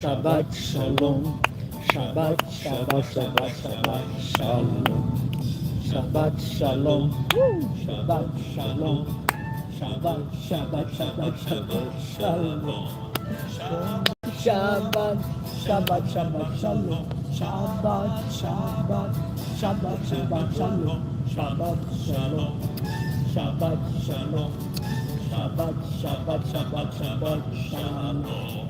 Shabbat Shalom, Shabbat, Shabbat, Shabbat, Shabbat Shalom, Shabbat Shalom, Shabbat Shalom, Shabbat, Shabbat, Shabbat, Shabbat Shalom, Shabbat, Shabbat, Shabbat Shalom, Shabbat, Shabbat, Shabbat, Shabbat Shalom, Shabbat Shalom, Shabbat Shalom, Shabbat, Shabbat, Shabbat, Shabbat Shalom.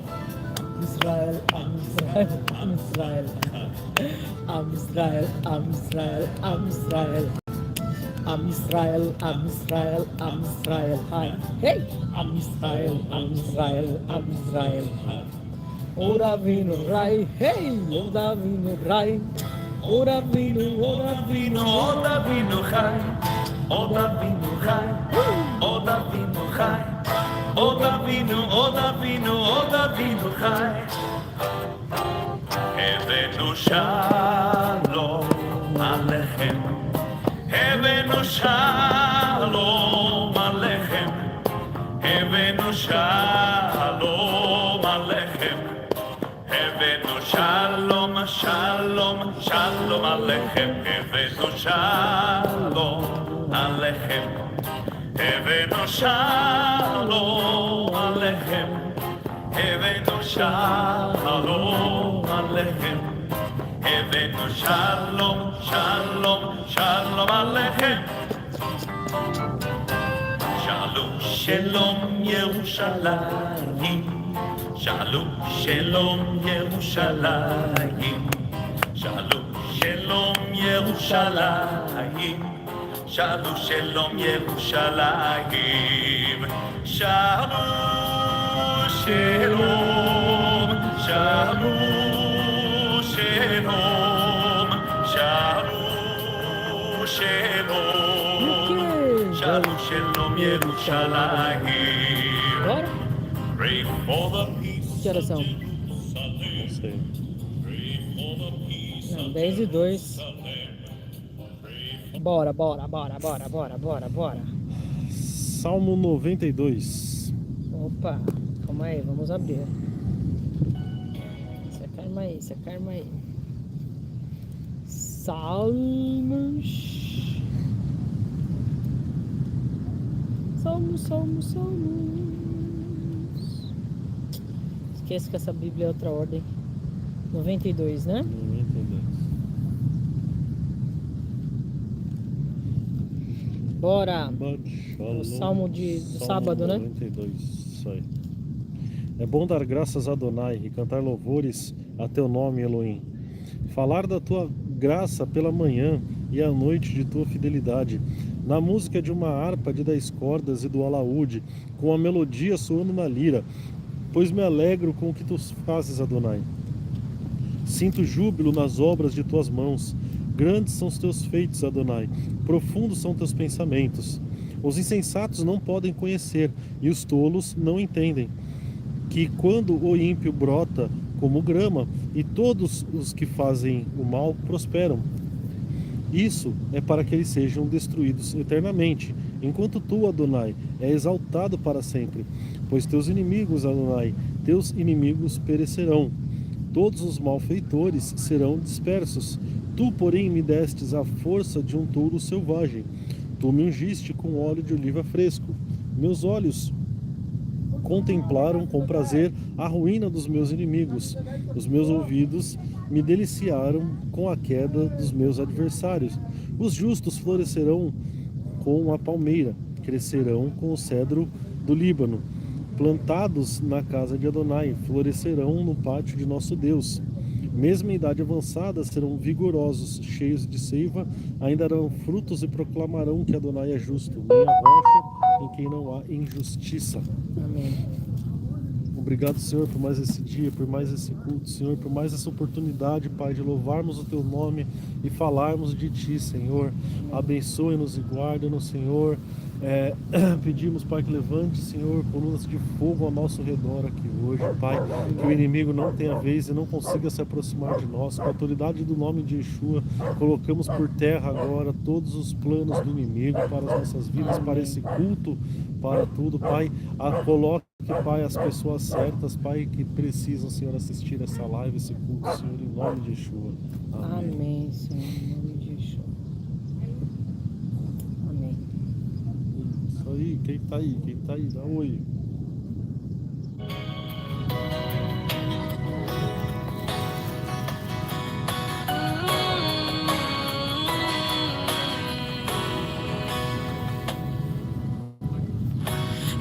Israel, Am Israel, Am Israel, Am Israel, Am Israel, Am Israel, Am Israel, Am Israel, Am Israel, hi, hey, Am Israel, Am Israel, Am Israel, hi. Ora vino Rai, hey, ora vino Rai, ora vino, ora vino, ora vino Rai, ora vino Rai, ora vino Rai. O Davino, O Davino, O Davino Chai. Hebenu Shalom Alechem, Hebenu Shalom Alechem, Hebenu Shalom Alechem, Hebenu Shalom, Shalom, Shalom Alechem, Hebenu Shalom Alechem. Hebenu Shalom Alechem, Hebenu Shalom Alechem, Hebenu Shalom, Shalom, Shalom Alechem. Shalom Shalom Yerushalayim, Shalom Shalom Yerushalayim, Shalom Shalom Yerushalayim. Shalom Shalom Yerushalayim, Shalom Shalom, Shalom Shalom, Shalom Shalom, Shalom Shalom Yerushalayim. Pray for the peace. Que horas são? Não sei. Não, 10:02. Bora. Salmo 92. Opa, calma aí, vamos abrir. Você calma aí. Salmos. Esqueça que essa Bíblia é outra ordem. 92, né? 92. Bora! O salmo do sábado, 92, isso aí. É bom dar graças a Adonai e cantar louvores a teu nome, Elohim. Falar da tua graça pela manhã e à noite de tua fidelidade. Na música de uma harpa de 10 cordas e do alaúde, com a melodia soando na lira. Pois me alegro com o que tu fazes, Adonai. Sinto júbilo nas obras de tuas mãos. Grandes são os teus feitos, Adonai, profundos são teus pensamentos. Os insensatos não podem conhecer, e os tolos não entendem. Que quando o ímpio brota como grama, e todos os que fazem o mal prosperam. Isso é para que eles sejam destruídos eternamente, enquanto tu, Adonai, é exaltado para sempre. Pois teus inimigos, Adonai, teus inimigos perecerão. Todos os malfeitores serão dispersos. Tu, porém, me destes a força de um touro selvagem. Tu me ungiste com óleo de oliva fresco. Meus olhos contemplaram com prazer a ruína dos meus inimigos. Os meus ouvidos me deliciaram com a queda dos meus adversários. Os justos florescerão com a palmeira, crescerão com o cedro do Líbano. Plantados na casa de Adonai, florescerão no pátio de nosso Deus. Mesmo em idade avançada, serão vigorosos, cheios de seiva, ainda darão frutos e proclamarão que Adonai é justo, minha rocha em quem não há injustiça. Amém. Obrigado, Senhor, por mais esse dia, por mais esse culto, Senhor, por mais essa oportunidade, Pai, de louvarmos o Teu nome e falarmos de Ti, Senhor. Abençoe-nos e guarde-nos, Senhor. Pedimos, Pai, que levante, Senhor, colunas de fogo ao nosso redor aqui hoje, Pai, que o inimigo não tenha vez e não consiga se aproximar de nós. Com a autoridade do nome de Yeshua, colocamos por terra agora todos os planos do inimigo para as nossas vidas, para esse culto, para tudo, Pai. Coloque coloque, Pai, as pessoas certas, Pai, que precisam, Senhor, assistir essa live, esse culto, Senhor, em nome de Yeshua. Amém. Amém, Senhor, em nome de Yeshua. Amém. Isso aí, quem tá aí? Quem tá aí? Dá um oi.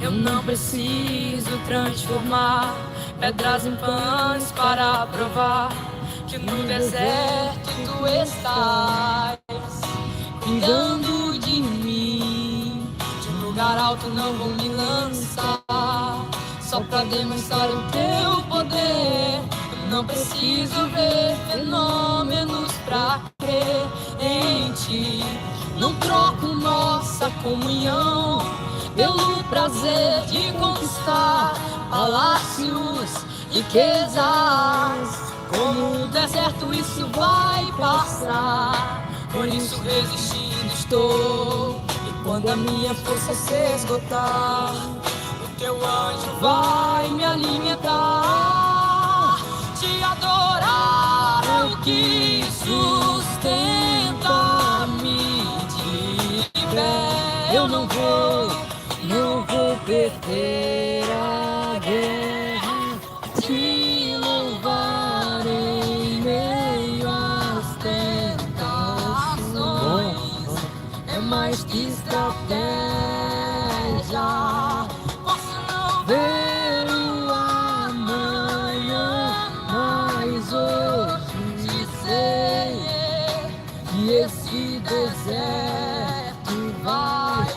Eu não preciso transformar pedras em pães para provar que no deserto tu estás cuidando de mim. De um lugar alto não vou me lançar, só pra demonstrar o teu poder. Eu não preciso ver fenômenos pra crer em ti. Não troco nossa comunhão pelo prazer de conquistar palácios, riquezas. Como o deserto isso vai passar, por isso resistindo estou. E quando a minha força se esgotar, o teu anjo vai me alimentar. Te adorar é o que sustenta-me de pé. Eu não vou perder a guerra, te louvar em meio às tentações. É mais que estratégia, posso não ver o amanhã, mas hoje sei que esse deserto vai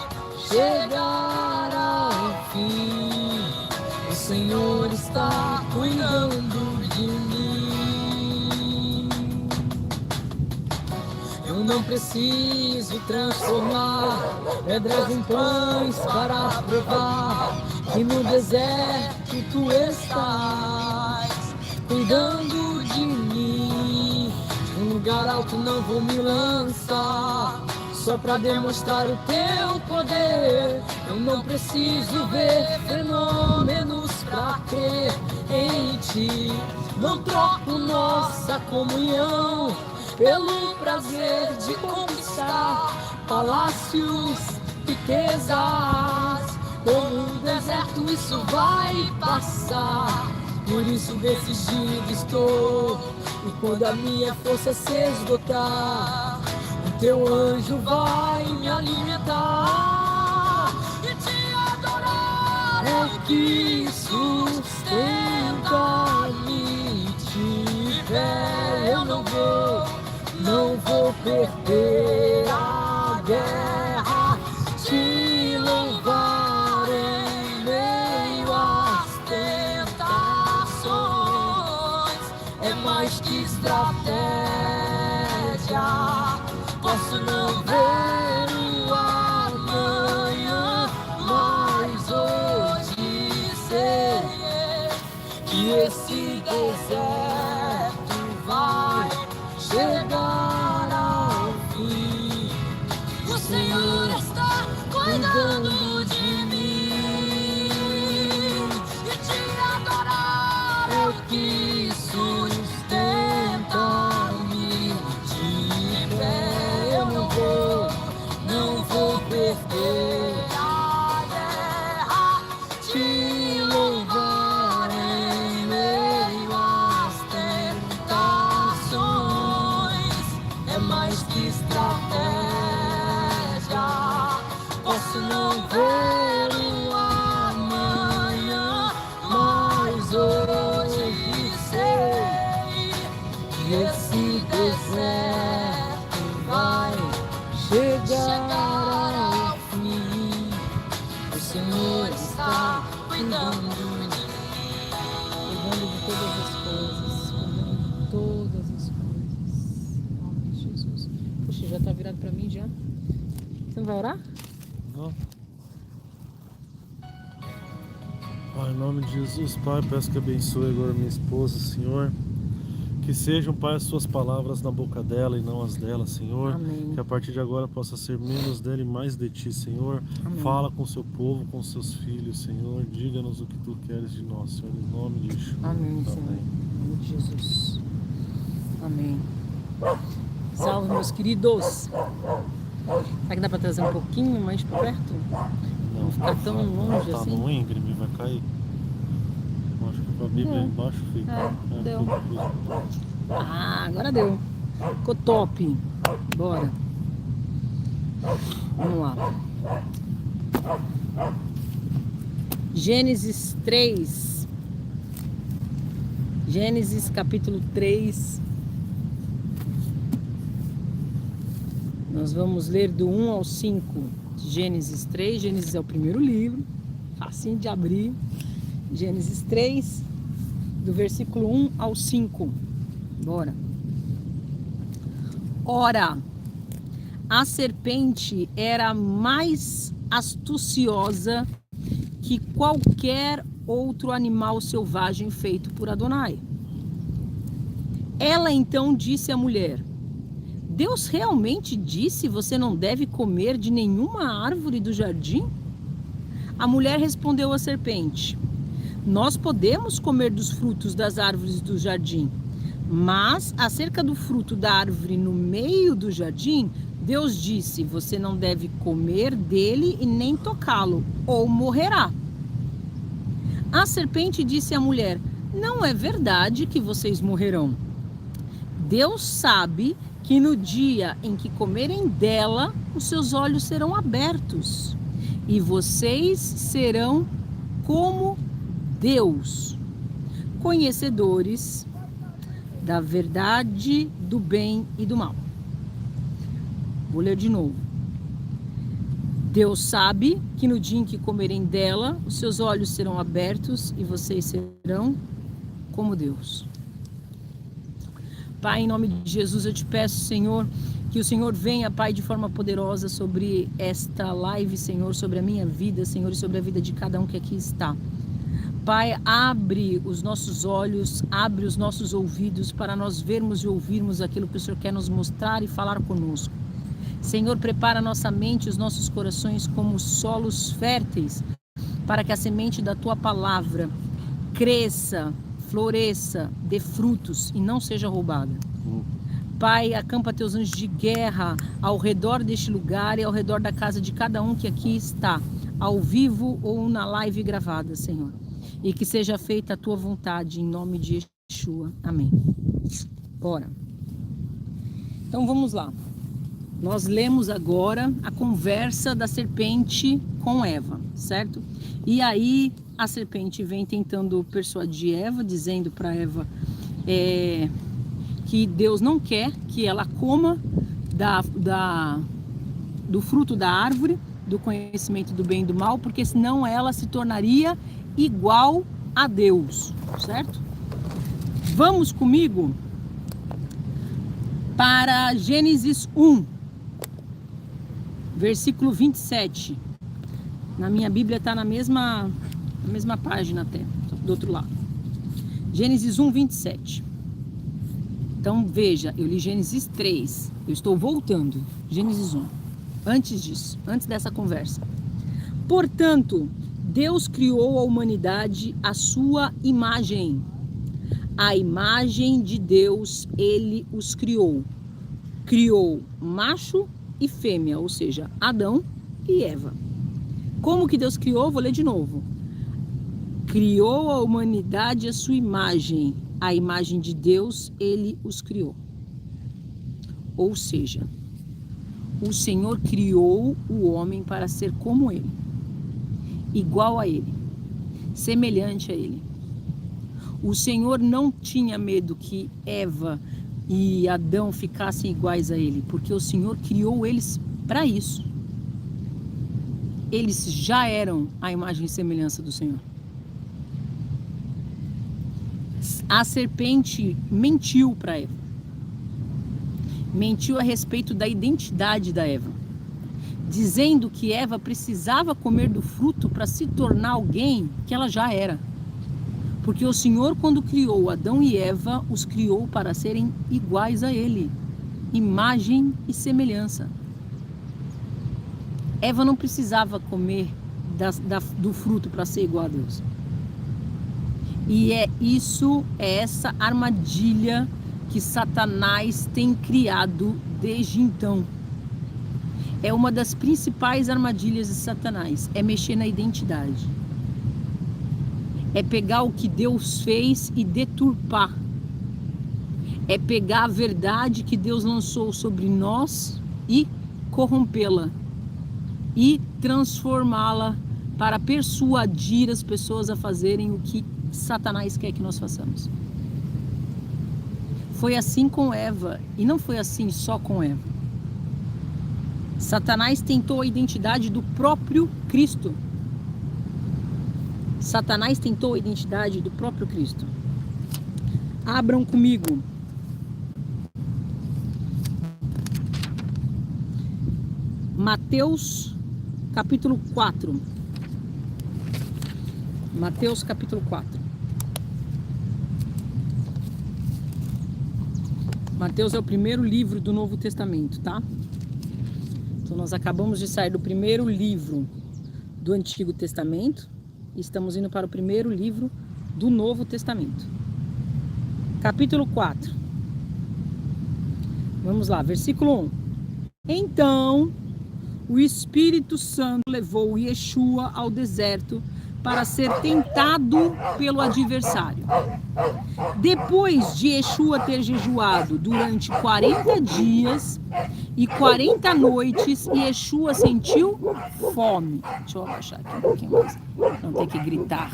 chegar ao fim. O Senhor está cuidando de mim. Eu não preciso transformar pedras em pães para provar que no deserto tu estás cuidando de mim. De um lugar alto não vou me lançar, só pra demonstrar o teu poder. Eu não preciso ver fenômenos pra crer em ti. Não troco nossa comunhão pelo prazer de conquistar palácios, riquezas. Como um deserto isso vai passar, por isso decidido estou. E quando a minha força se esgotar, teu anjo vai me alimentar. E te adorar é o que sustenta-me de pé. Eu não vou perder a guerra, te louvar em meio às tentações. É mais que estratégia, posso não ver o amanhã, mas hoje sei que esse deserto vai chegar ao fim. O Senhor está cuidando de mim, e te adorar é o que sustenta-me de pé. Eu não vou perder a guerra, te louvar em meio às tentações. É mais que estratégia, posso não ver o amanhã, mas hoje sei que esse deserto vai chegar ao fim. O Senhor está cuidando de mim. Cuidando de todas as coisas. Cuidando de todas as coisas. Em nome de Jesus. Puxa, já tá virado pra mim já? Você não vai orar? Não. Pai, em nome de Jesus, Pai, peço que abençoe agora minha esposa, Senhor. Que sejam, Pai, as suas palavras na boca dela e não as dela, Senhor. Amém. Que a partir de agora possa ser menos dela e mais de Ti, Senhor. Amém. Fala com o seu povo, com os seus filhos, Senhor. Diga-nos o que Tu queres de nós, Senhor, em nome de Jesus. Amém, Senhor. Em nome de Jesus. Amém. Salve, meus queridos. Será que dá para trazer um pouquinho mais para perto? Não ficar tão longe tá assim? no íngreme, vai cair. Acho que com a Bíblia embaixo fica. Deu. Tudo. Ah, agora deu. Ficou top. Bora. Vamos lá. Gênesis 3. Gênesis capítulo 3. Nós vamos ler do 1 ao 5. Gênesis 3. Gênesis é o primeiro livro. Facinho de abrir. Gênesis 3, do versículo 1 ao 5. Bora. Ora, a serpente era mais astuciosa que qualquer outro animal selvagem feito por Adonai. Ela então disse à mulher: Deus realmente disse: você não deve comer de nenhuma árvore do jardim? A mulher respondeu à serpente: nós podemos comer dos frutos das árvores do jardim, mas acerca do fruto da árvore no meio do jardim, Deus disse: você não deve comer dele e nem tocá-lo, ou morrerá. A serpente disse à mulher: não é verdade que vocês morrerão. Deus sabe que no dia em que comerem dela, os seus olhos serão abertos e vocês serão como Deus, conhecedores da verdade, do bem e do mal. Vou ler de novo. Deus sabe que no dia em que comerem dela, os seus olhos serão abertos e vocês serão como Deus. Pai, em nome de Jesus, eu te peço, Senhor, que o Senhor venha, Pai, de forma poderosa sobre esta live, Senhor, sobre a minha vida, Senhor, e sobre a vida de cada um que aqui está. Pai, abre os nossos olhos, abre os nossos ouvidos para nós vermos e ouvirmos aquilo que o Senhor quer nos mostrar e falar conosco. Senhor, prepara a nossa mente e os nossos corações como solos férteis para que a semente da Tua palavra cresça, floresça, dê frutos e não seja roubada. Pai, acampa Teus anjos de guerra ao redor deste lugar e ao redor da casa de cada um que aqui está, ao vivo ou na live gravada, Senhor. E que seja feita a Tua vontade, em nome de Yeshua. Amém. Bora. Então vamos lá. Nós lemos agora a conversa da serpente com Eva, certo? E aí a serpente vem tentando persuadir Eva, dizendo para Eva que Deus não quer que ela coma do fruto da árvore, do conhecimento do bem e do mal, porque senão ela se tornaria igual a Deus, certo? Vamos comigo para Gênesis 1, versículo 27. Na minha Bíblia está na mesma página até, do outro lado. Gênesis 1, 27. Então veja, eu li Gênesis 3, eu estou voltando, Gênesis 1, antes disso, antes dessa conversa. Portanto, Deus criou a humanidade à sua imagem. A imagem de Deus, Ele os criou. Criou macho e fêmea, ou seja, Adão e Eva. Como que Deus criou? Vou ler de novo. Criou a humanidade à sua imagem. A imagem de Deus, Ele os criou. Ou seja, o Senhor criou o homem para ser como Ele, igual a Ele, semelhante a Ele. O Senhor não tinha medo que Eva e Adão ficassem iguais a Ele, porque o Senhor criou eles para isso. Eles já eram a imagem e semelhança do Senhor. A serpente mentiu para Eva. Mentiu a respeito da identidade da Eva, dizendo que Eva precisava comer do fruto para se tornar alguém que ela já era. Porque o Senhor, quando criou Adão e Eva, os criou para serem iguais a Ele, imagem e semelhança. Eva não precisava comer do fruto para ser igual a Deus. E é essa armadilha que Satanás tem criado desde então. É uma das principais armadilhas de Satanás, é mexer na identidade. É pegar o que Deus fez e deturpar. É pegar a verdade que Deus lançou sobre nós e corrompê-la. E transformá-la para persuadir as pessoas a fazerem o que Satanás quer que nós façamos. Foi assim com Eva, e não foi assim só com Eva. Satanás tentou a identidade do próprio Cristo. Satanás tentou a identidade do próprio Cristo. Abram comigo. Mateus capítulo 4. Mateus capítulo 4. Mateus é o primeiro livro do Novo Testamento, tá? Então nós acabamos de sair do primeiro livro do Antigo Testamento e estamos indo para o primeiro livro do Novo Testamento. Capítulo 4. Vamos lá, versículo 1. Então, o Espírito Santo levou Yeshua ao deserto para ser tentado pelo adversário. Depois de Yeshua ter jejuado durante 40 dias e 40 noites, Yeshua sentiu fome. Deixa eu abaixar aqui um pouquinho mais, não ter que gritar.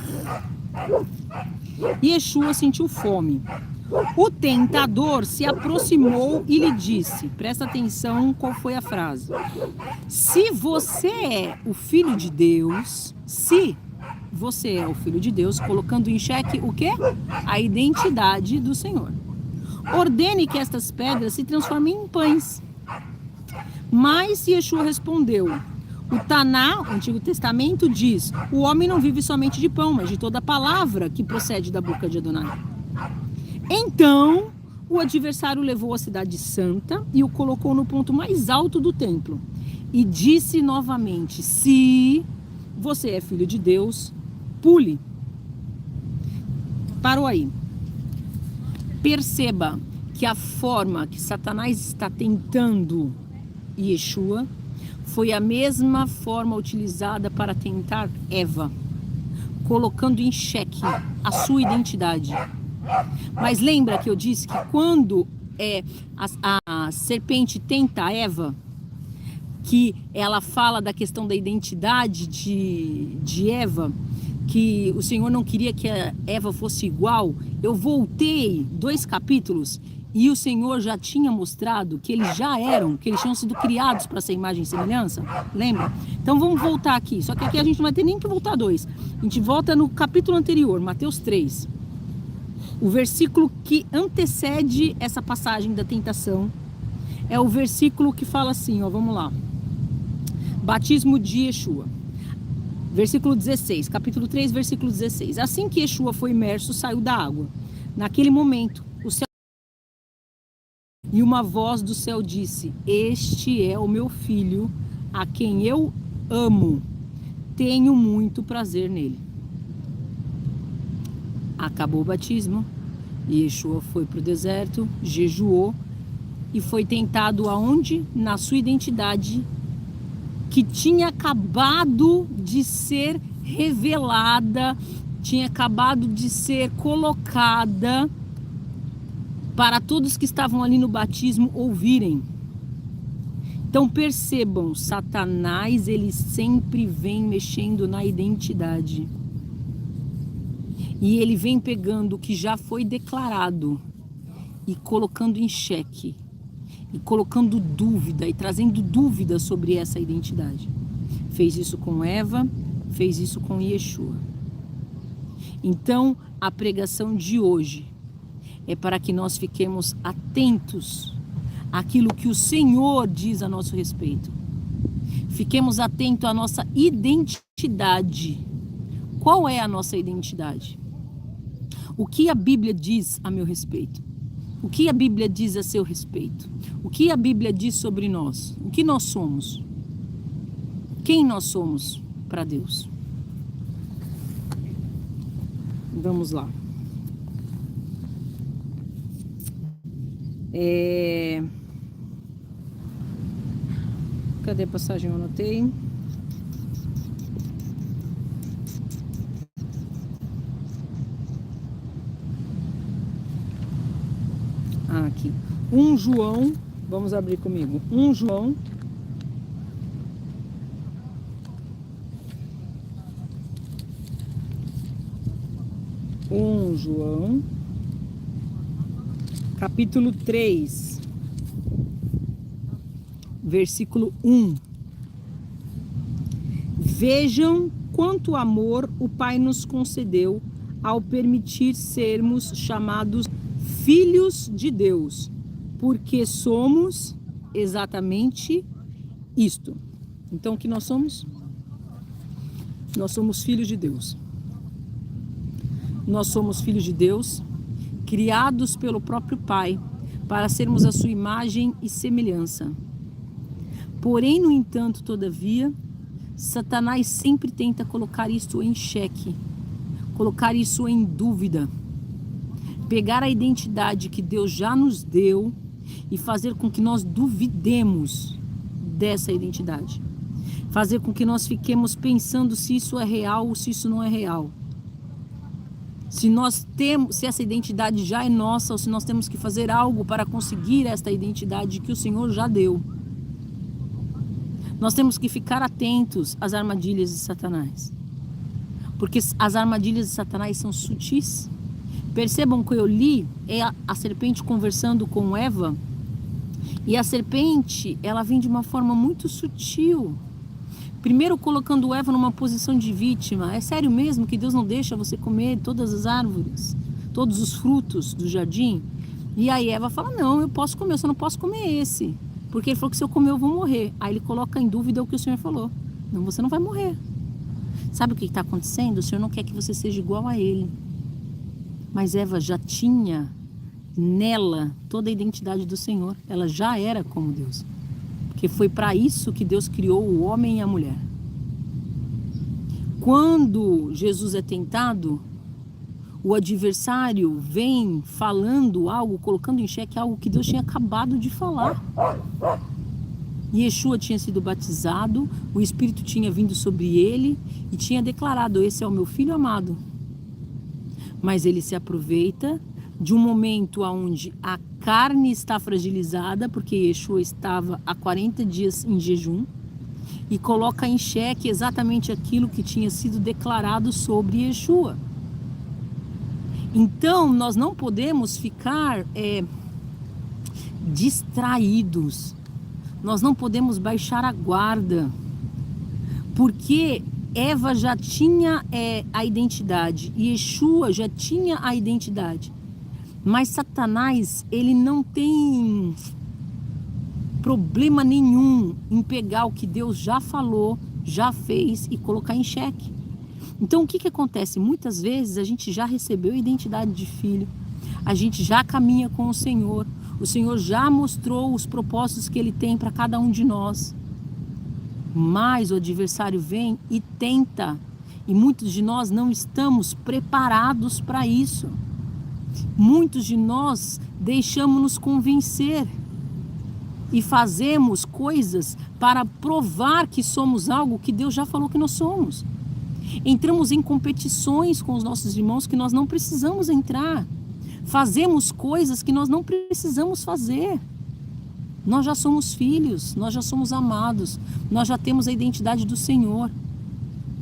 Yeshua sentiu fome. O tentador se aproximou e lhe disse, presta atenção qual foi a frase: se você é o Filho de Deus, se você é o Filho de Deus, colocando em xeque o quê? A identidade do Senhor. Ordene que estas pedras se transformem em pães. Mas Yeshua respondeu, o Taná, o Antigo Testamento, diz, o homem não vive somente de pão, mas de toda palavra que procede da boca de Adonai. Então, o adversário levou a cidade santa e o colocou no ponto mais alto do templo. E disse novamente, se você é filho de Deus, pule. Parou aí. Perceba que a forma que Satanás está tentando Yeshua foi a mesma forma utilizada para tentar Eva, colocando em xeque a sua identidade. Mas lembra que eu disse que quando a serpente tenta Eva, que ela fala da questão da identidade de Eva, que o Senhor não queria que a Eva fosse igual, eu voltei 2 capítulos e o Senhor já tinha mostrado que eles já eram, que eles tinham sido criados para ser imagem e semelhança, lembra? Então vamos voltar aqui, só que aqui a gente não vai ter nem que voltar 2, a gente volta no capítulo anterior, Mateus 3. O versículo que antecede essa passagem da tentação é o versículo que fala assim, ó, vamos lá. Batismo de Yeshua. Versículo 16, capítulo 3, versículo 16. Assim que Yeshua foi imerso, saiu da água. Naquele momento, o céu e uma voz do céu disse, este é o meu filho, a quem eu amo. Tenho muito prazer nele. Acabou o batismo, e Yeshua foi para o deserto, jejuou e foi tentado aonde? Na sua identidade que tinha acabado de ser revelada, tinha acabado de ser colocada para todos que estavam ali no batismo ouvirem. Então percebam, Satanás ele sempre vem mexendo na identidade. E ele vem pegando o que já foi declarado e colocando em xeque, e colocando dúvida, e trazendo dúvida sobre essa identidade. Fez isso com Eva, fez isso com Yeshua. Então, a pregação de hoje é para que nós fiquemos atentos àquilo que o Senhor diz a nosso respeito. Fiquemos atentos à nossa identidade. Qual é a nossa identidade? O que a Bíblia diz a meu respeito? O que a Bíblia diz a seu respeito? O que a Bíblia diz sobre nós? O que nós somos? Quem nós somos para Deus? Vamos lá. Cadê a passagem? Eu anotei. Aqui. 1 João, vamos abrir comigo. 1 João. Capítulo 3, versículo 1. Vejam quanto amor o Pai nos concedeu ao permitir sermos chamados filhos de Deus, porque somos exatamente isto. Então, o que nós somos? Nós somos filhos de Deus. Nós somos filhos de Deus, criados pelo próprio Pai, para sermos a sua imagem e semelhança. Porém, no entanto, todavia, Satanás sempre tenta colocar isso em xeque, colocar isso em dúvida, pegar a identidade que Deus já nos deu e fazer com que nós duvidemos dessa identidade, fazer com que nós fiquemos pensando se isso é real ou se isso não é real. Se essa identidade já é nossa ou se nós temos que fazer algo para conseguir esta identidade que o Senhor já deu. Nós temos que ficar atentos às armadilhas de Satanás, porque as armadilhas de Satanás são sutis. Percebam que eu li a serpente conversando com Eva, e a serpente, ela vem de uma forma muito sutil. Primeiro colocando Eva numa posição de vítima. É sério mesmo que Deus não deixa você comer todas as árvores, todos os frutos do jardim? E aí Eva fala, não, eu posso comer, eu só não posso comer esse, porque ele falou que se eu comer eu vou morrer. Aí ele coloca em dúvida o que o Senhor falou. Não, você não vai morrer. Sabe o que está acontecendo? O Senhor não quer que você seja igual a ele. Mas Eva já tinha nela toda a identidade do Senhor. Ela já era como Deus. Porque foi para isso que Deus criou o homem e a mulher. Quando Jesus é tentado, o adversário vem falando algo, colocando em xeque algo que Deus tinha acabado de falar. Yeshua tinha sido batizado, o Espírito tinha vindo sobre ele e tinha declarado, esse é o meu filho amado. Mas ele se aproveita de um momento onde a carne está fragilizada, porque Yeshua estava há 40 dias em jejum, e coloca em xeque exatamente aquilo que tinha sido declarado sobre Yeshua. Então, nós não podemos ficar distraídos, nós não podemos baixar a guarda, porque Eva já tinha a identidade, e Yeshua já tinha a identidade. Mas Satanás, ele não tem problema nenhum em pegar o que Deus já falou, já fez e colocar em xeque. Então o que acontece? Muitas vezes a gente já recebeu a identidade de filho, a gente já caminha com o Senhor já mostrou os propósitos que ele tem para cada um de nós. Mas o adversário vem e tenta, e muitos de nós não estamos preparados para isso. Muitos de nós deixamos-nos convencer e fazemos coisas para provar que somos algo que Deus já falou que nós somos. Entramos em competições com os nossos irmãos que nós não precisamos entrar. Fazemos coisas que nós não precisamos fazer. Nós já somos filhos, nós já somos amados, nós já temos a identidade do Senhor.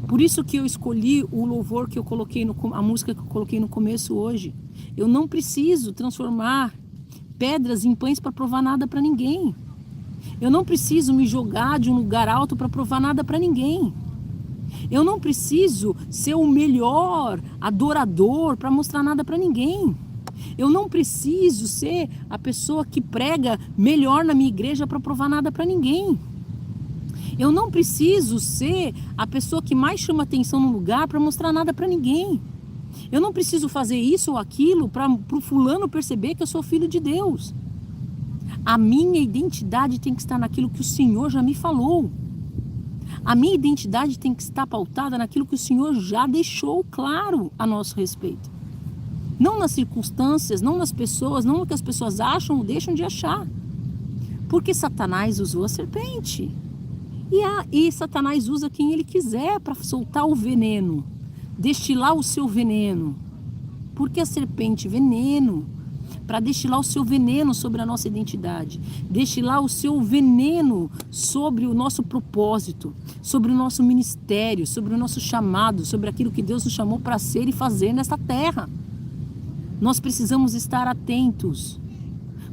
Por isso que eu escolhi o louvor que eu coloquei, a música que eu coloquei no começo hoje. Eu não preciso transformar pedras em pães para provar nada para ninguém. Eu não preciso me jogar de um lugar alto para provar nada para ninguém. Eu não preciso ser o melhor adorador para mostrar nada para ninguém. Eu não preciso ser a pessoa que prega melhor na minha igreja para provar nada para ninguém. Eu não preciso ser a pessoa que mais chama atenção no lugar para mostrar nada para ninguém. Eu não preciso fazer isso ou aquilo para o fulano perceber que eu sou filho de Deus. A minha identidade tem que estar naquilo que o Senhor já me falou. A minha identidade tem que estar pautada naquilo que o Senhor já deixou claro a nosso respeito. Não nas circunstâncias, não nas pessoas, não no que as pessoas acham ou deixam de achar. Porque Satanás usou a serpente. E Satanás usa quem ele quiser para soltar o veneno, destilar o seu veneno. Porque a serpente veneno, para destilar o seu veneno sobre a nossa identidade, destilar o seu veneno sobre o nosso propósito, sobre o nosso ministério, sobre o nosso chamado, sobre aquilo que Deus nos chamou para ser e fazer nesta terra. Nós precisamos estar atentos,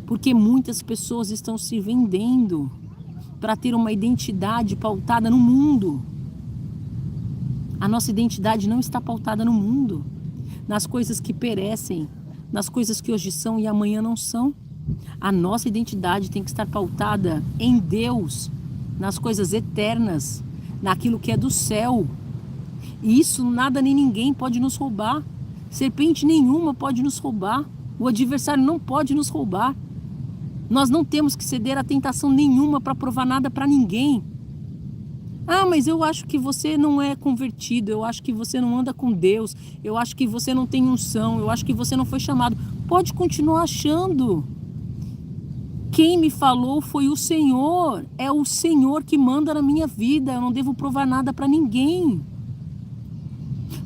porque muitas pessoas estão se vendendo para ter uma identidade pautada no mundo. A nossa identidade não está pautada no mundo, nas coisas que perecem, nas coisas que hoje são e amanhã não são. A nossa identidade tem que estar pautada em Deus, nas coisas eternas, naquilo que é do céu. E isso nada nem ninguém pode nos roubar. Serpente nenhuma pode nos roubar. O adversário não pode nos roubar. Nós não temos que ceder a tentação nenhuma para provar nada para ninguém. Ah, mas eu acho que você não é convertido, eu acho que você não anda com Deus, eu acho que você não tem unção, eu acho que você não foi chamado. Pode continuar achando. Quem me falou foi o Senhor. É o Senhor que manda na minha vida. Eu não devo provar nada para ninguém.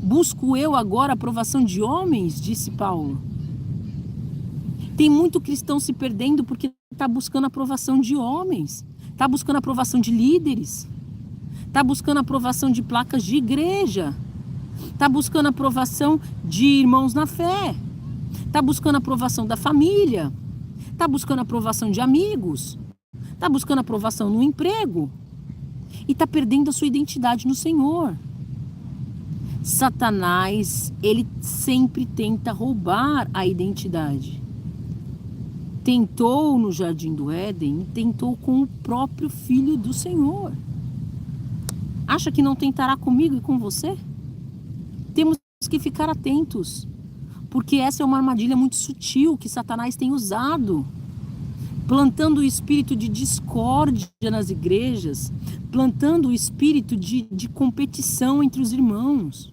Busco eu agora a aprovação de homens? Disse Paulo. Tem muito cristão se perdendo porque está buscando a aprovação de homens. Está buscando a aprovação de líderes. Está buscando a aprovação de placas de igreja. Está buscando a aprovação de irmãos na fé. Está buscando a aprovação da família. Está buscando a aprovação de amigos. Está buscando a aprovação no emprego. E está perdendo a sua identidade no Senhor. Satanás, ele sempre tenta roubar a identidade. Tentou no Jardim do Éden e tentou com o próprio Filho do Senhor. Acha que não tentará comigo e com você? Temos que ficar atentos, porque essa é uma armadilha muito sutil que Satanás tem usado, plantando o espírito de discórdia nas igrejas, plantando o espírito de competição entre os irmãos,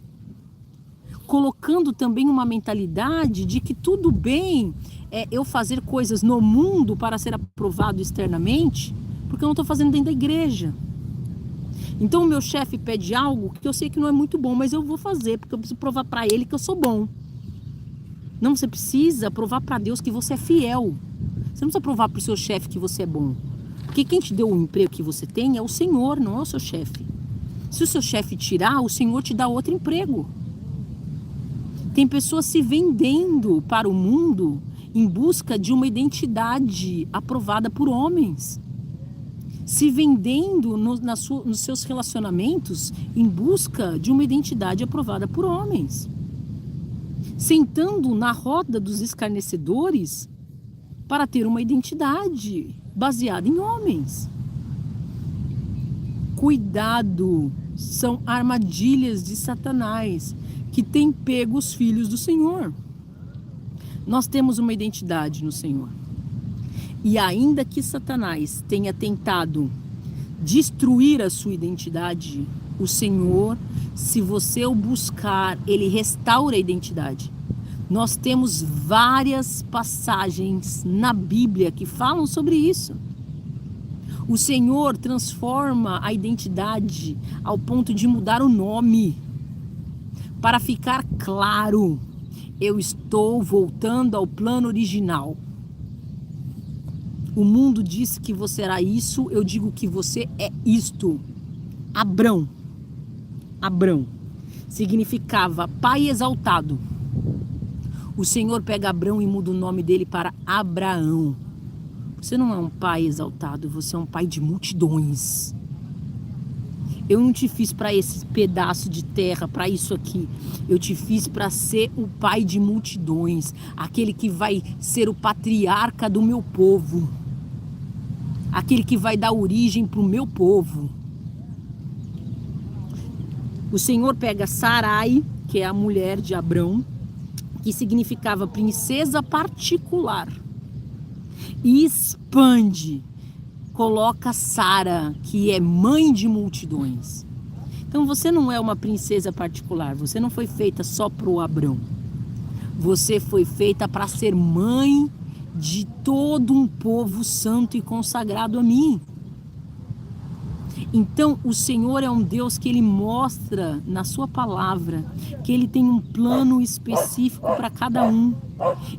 colocando também uma mentalidade de que tudo bem eu fazer coisas no mundo para ser aprovado externamente, porque eu não estou fazendo dentro da igreja. Então o meu chefe pede algo que eu sei que não é muito bom, mas eu vou fazer, porque eu preciso provar para ele que eu sou bom. Não, você precisa provar para Deus que você é fiel. Você não precisa provar para o seu chefe que você é bom. Porque quem te deu o emprego que você tem é o Senhor, não é o seu chefe. Se o seu chefe tirar, o Senhor te dá outro emprego. Tem pessoas se vendendo para o mundo em busca de uma identidade aprovada por homens. Se vendendo nos seus relacionamentos em busca de uma identidade aprovada por homens. Sentando na roda dos escarnecedores para ter uma identidade baseada em homens. Cuidado, são armadilhas de Satanás que têm pego os filhos do Senhor. Nós temos uma identidade no Senhor. E ainda que Satanás tenha tentado destruir a sua identidade, o Senhor, se você o buscar, ele restaura a identidade. Nós temos várias passagens na Bíblia que falam sobre isso. O Senhor transforma a identidade ao ponto de mudar o nome. Para ficar claro, eu estou voltando ao plano original. O mundo disse que você era isso, eu digo que você é isto. Abrão. Abrão significava pai exaltado. O Senhor pega Abrão e muda o nome dele para Abraão. Você não é um pai exaltado, você é um pai de multidões. Eu não te fiz para esse pedaço de terra, para isso aqui. Eu te fiz para ser o pai de multidões, aquele que vai ser o patriarca do meu povo, aquele que vai dar origem para o meu povo. O Senhor pega Sarai, que é a mulher de Abrão, que significava princesa particular, e expande, coloca Sara, que é mãe de multidões. Então você não é uma princesa particular, você não foi feita só para o Abrão. Você foi feita para ser mãe de todo um povo santo e consagrado a mim. Então o Senhor é um Deus que Ele mostra na sua palavra que Ele tem um plano específico para cada um.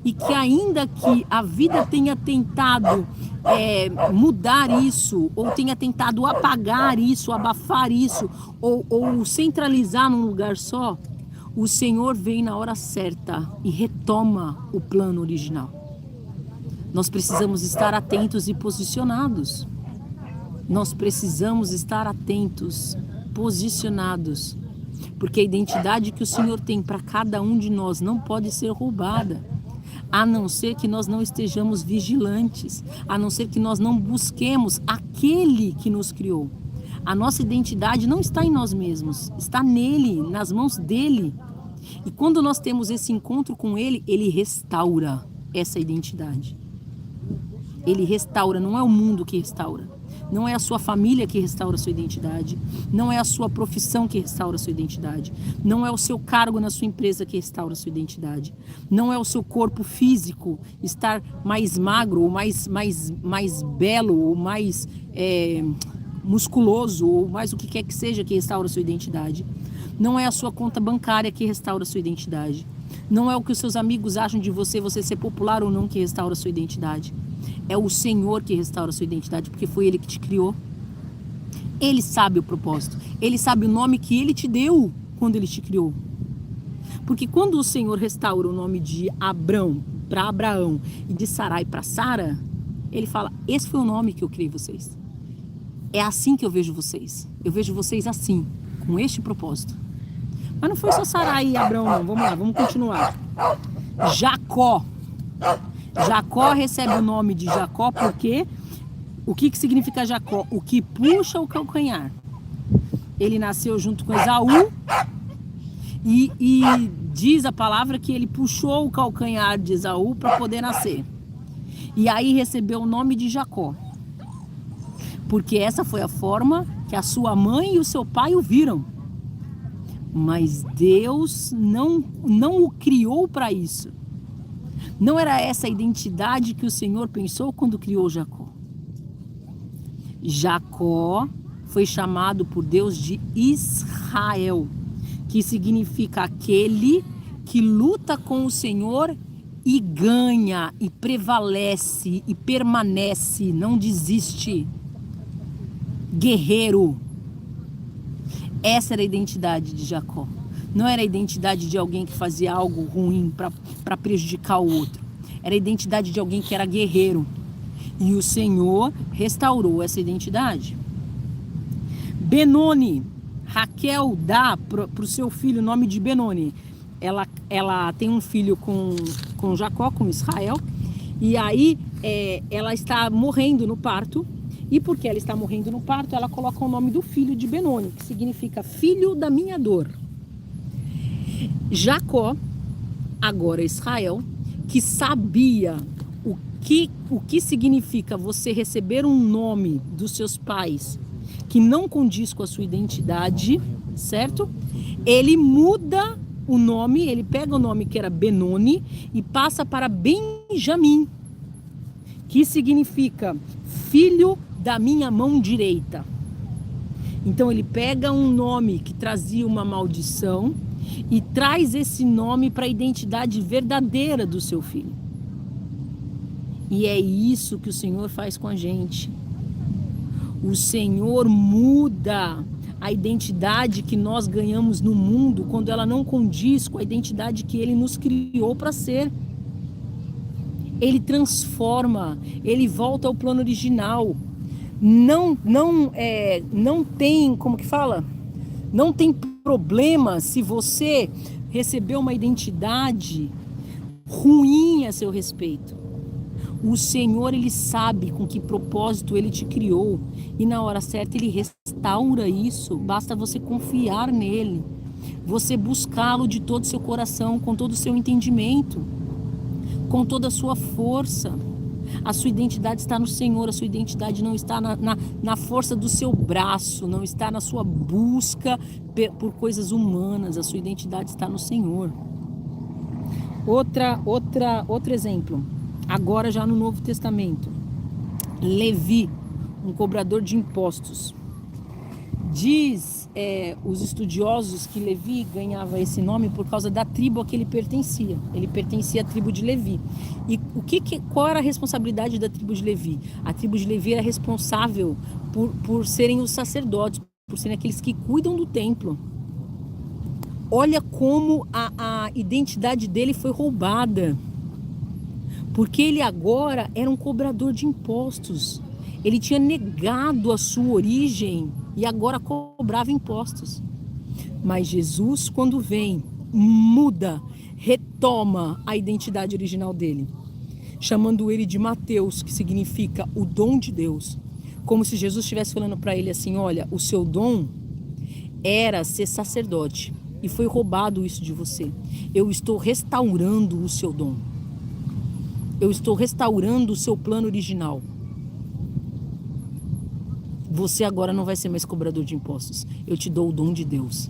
E que ainda que a vida tenha tentado mudar isso, ou tenha tentado apagar isso, abafar isso, ou centralizar num lugar só, o Senhor vem na hora certa e retoma o plano original. Nós precisamos estar atentos e posicionados. Nós precisamos estar atentos, posicionados, porque a identidade que o Senhor tem para cada um de nós não pode ser roubada, a não ser que nós não estejamos vigilantes, a não ser que nós não busquemos aquele que nos criou. A nossa identidade não está em nós mesmos, está nele, nas mãos dele. E quando nós temos esse encontro com ele, ele restaura essa identidade. Ele restaura, não é o mundo que restaura. Não é a sua família que restaura a sua identidade. Não é a sua profissão que restaura a sua identidade. Não é o seu cargo na sua empresa que restaura a sua identidade. Não é o seu corpo físico estar mais magro, ou mais belo, ou mais musculoso, ou mais o que quer que seja que restaura a sua identidade. Não é a sua conta bancária que restaura a sua identidade. Não é o que os seus amigos acham de você ser popular ou não, que restaura a sua identidade. É o Senhor que restaura a sua identidade, porque foi Ele que te criou. Ele sabe o propósito. Ele sabe o nome que Ele te deu quando Ele te criou. Porque quando o Senhor restaura o nome de Abrão para Abraão e de Sarai para Sara, Ele fala, esse foi o nome que eu criei vocês. É assim que eu vejo vocês. Eu vejo vocês assim, com este propósito. Mas não foi só Sarai e Abrão, não. Vamos lá, vamos continuar. Jacó. Jacó recebe o nome de Jacó porque o que significa Jacó? O que puxa o calcanhar. Ele nasceu junto com Esaú e diz a palavra que ele puxou o calcanhar de Esaú para poder nascer. E aí recebeu o nome de Jacó. Porque essa foi a forma que a sua mãe e o seu pai o viram. Mas Deus não o criou para isso. Não era essa a identidade que o Senhor pensou quando criou Jacó. Jacó foi chamado por Deus de Israel, que significa aquele que luta com o Senhor e ganha, e prevalece, e permanece, não desiste. Guerreiro. Essa era a identidade de Jacó. Não era a identidade de alguém que fazia algo ruim para prejudicar o outro. Era a identidade de alguém que era guerreiro. E o Senhor restaurou essa identidade. Benoni. Raquel dá para o seu filho o nome de Benoni. Ela tem um filho com Jacó, com Israel. E aí ela está morrendo no parto. E porque ela está morrendo no parto, ela coloca o nome do filho de Benoni, que significa filho da minha dor. Jacó, agora Israel, que sabia o que significa você receber um nome dos seus pais que não condiz com a sua identidade, certo? Ele muda o nome, ele pega o nome que era Benoni e passa para Benjamim, que significa filho da minha mão direita. Então ele pega um nome que trazia uma maldição e traz esse nome para a identidade verdadeira do seu filho. E é isso que o Senhor faz com a gente. O Senhor muda a identidade que nós ganhamos no mundo quando ela não condiz com a identidade que Ele nos criou para ser. Ele transforma, Ele volta ao plano original. Não tem, como que fala? Não tem problema se você recebeu uma identidade ruim a seu respeito. O Senhor, Ele sabe com que propósito Ele te criou. E na hora certa Ele restaura isso. Basta você confiar nele. você buscá-lo de todo o seu coração, com todo o seu entendimento, com toda a sua força. A sua identidade está no Senhor, a sua identidade não está na força do seu braço, não está na sua busca por coisas humanas, a sua identidade está no Senhor. Outro exemplo, agora já no Novo Testamento, Levi, um cobrador de impostos. Diz os estudiosos que Levi ganhava esse nome por causa da tribo a que ele pertencia. Ele pertencia à tribo de Levi. E qual era a responsabilidade da tribo de Levi? A tribo de Levi era responsável por serem os sacerdotes, por serem aqueles que cuidam do templo. Olha como a identidade dele foi roubada. Porque ele agora era um cobrador de impostos. Ele tinha negado a sua origem e agora cobrava impostos. Mas Jesus, quando vem, muda, retoma a identidade original dele, chamando ele de Mateus, que significa o dom de Deus. Como se Jesus estivesse falando para ele assim: olha, o seu dom era ser sacerdote e foi roubado isso de você. Eu estou restaurando o seu dom. Eu estou restaurando o seu plano original. Você agora não vai ser mais cobrador de impostos. Eu te dou o dom de Deus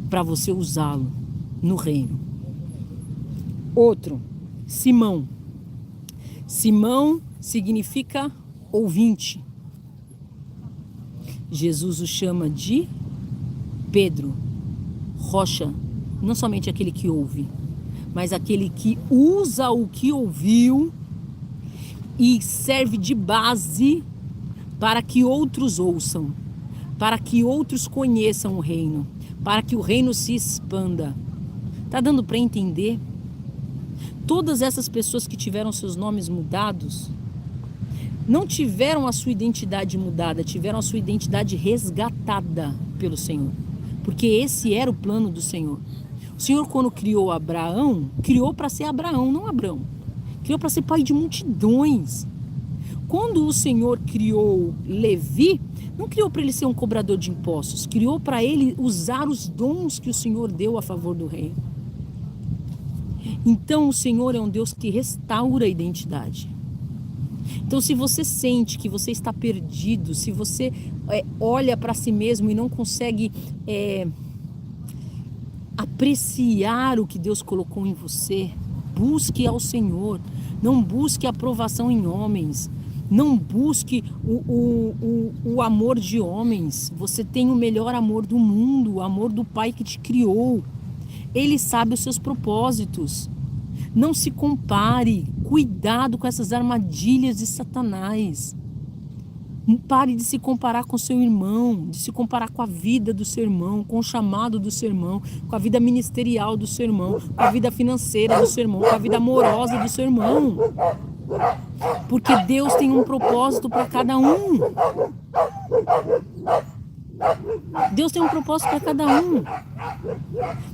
para você usá-lo no reino. Outro, Simão. Simão significa ouvinte. Jesus o chama de Pedro, rocha. Não somente aquele que ouve, mas aquele que usa o que ouviu e serve de base para que outros ouçam, para que outros conheçam o reino, para que o reino se expanda. Tá dando para entender? Todas essas pessoas que tiveram seus nomes mudados, não tiveram a sua identidade mudada, tiveram a sua identidade resgatada pelo Senhor. Porque esse era o plano do Senhor. O Senhor, quando criou Abraão, criou para ser Abraão, não Abrão. Criou para ser pai de multidões. Quando o Senhor criou Levi, não criou para ele ser um cobrador de impostos, criou para ele usar os dons que o Senhor deu a favor do reino. Então o Senhor é um Deus que restaura a identidade. Então, se você sente que você está perdido, se você olha para si mesmo e não consegue apreciar o que Deus colocou em você, busque ao Senhor. Não busque aprovação em homens. Não busque o amor de homens. Você tem o melhor amor do mundo, o amor do Pai que te criou. Ele sabe os seus propósitos. Não se compare. Cuidado com essas armadilhas de Satanás. Pare de se comparar com seu irmão, de se comparar com a vida do seu irmão, com o chamado do seu irmão, com a vida ministerial do seu irmão, com a vida financeira do seu irmão, com a vida amorosa do seu irmão. Porque Deus tem um propósito para cada um. Deus tem um propósito para cada um.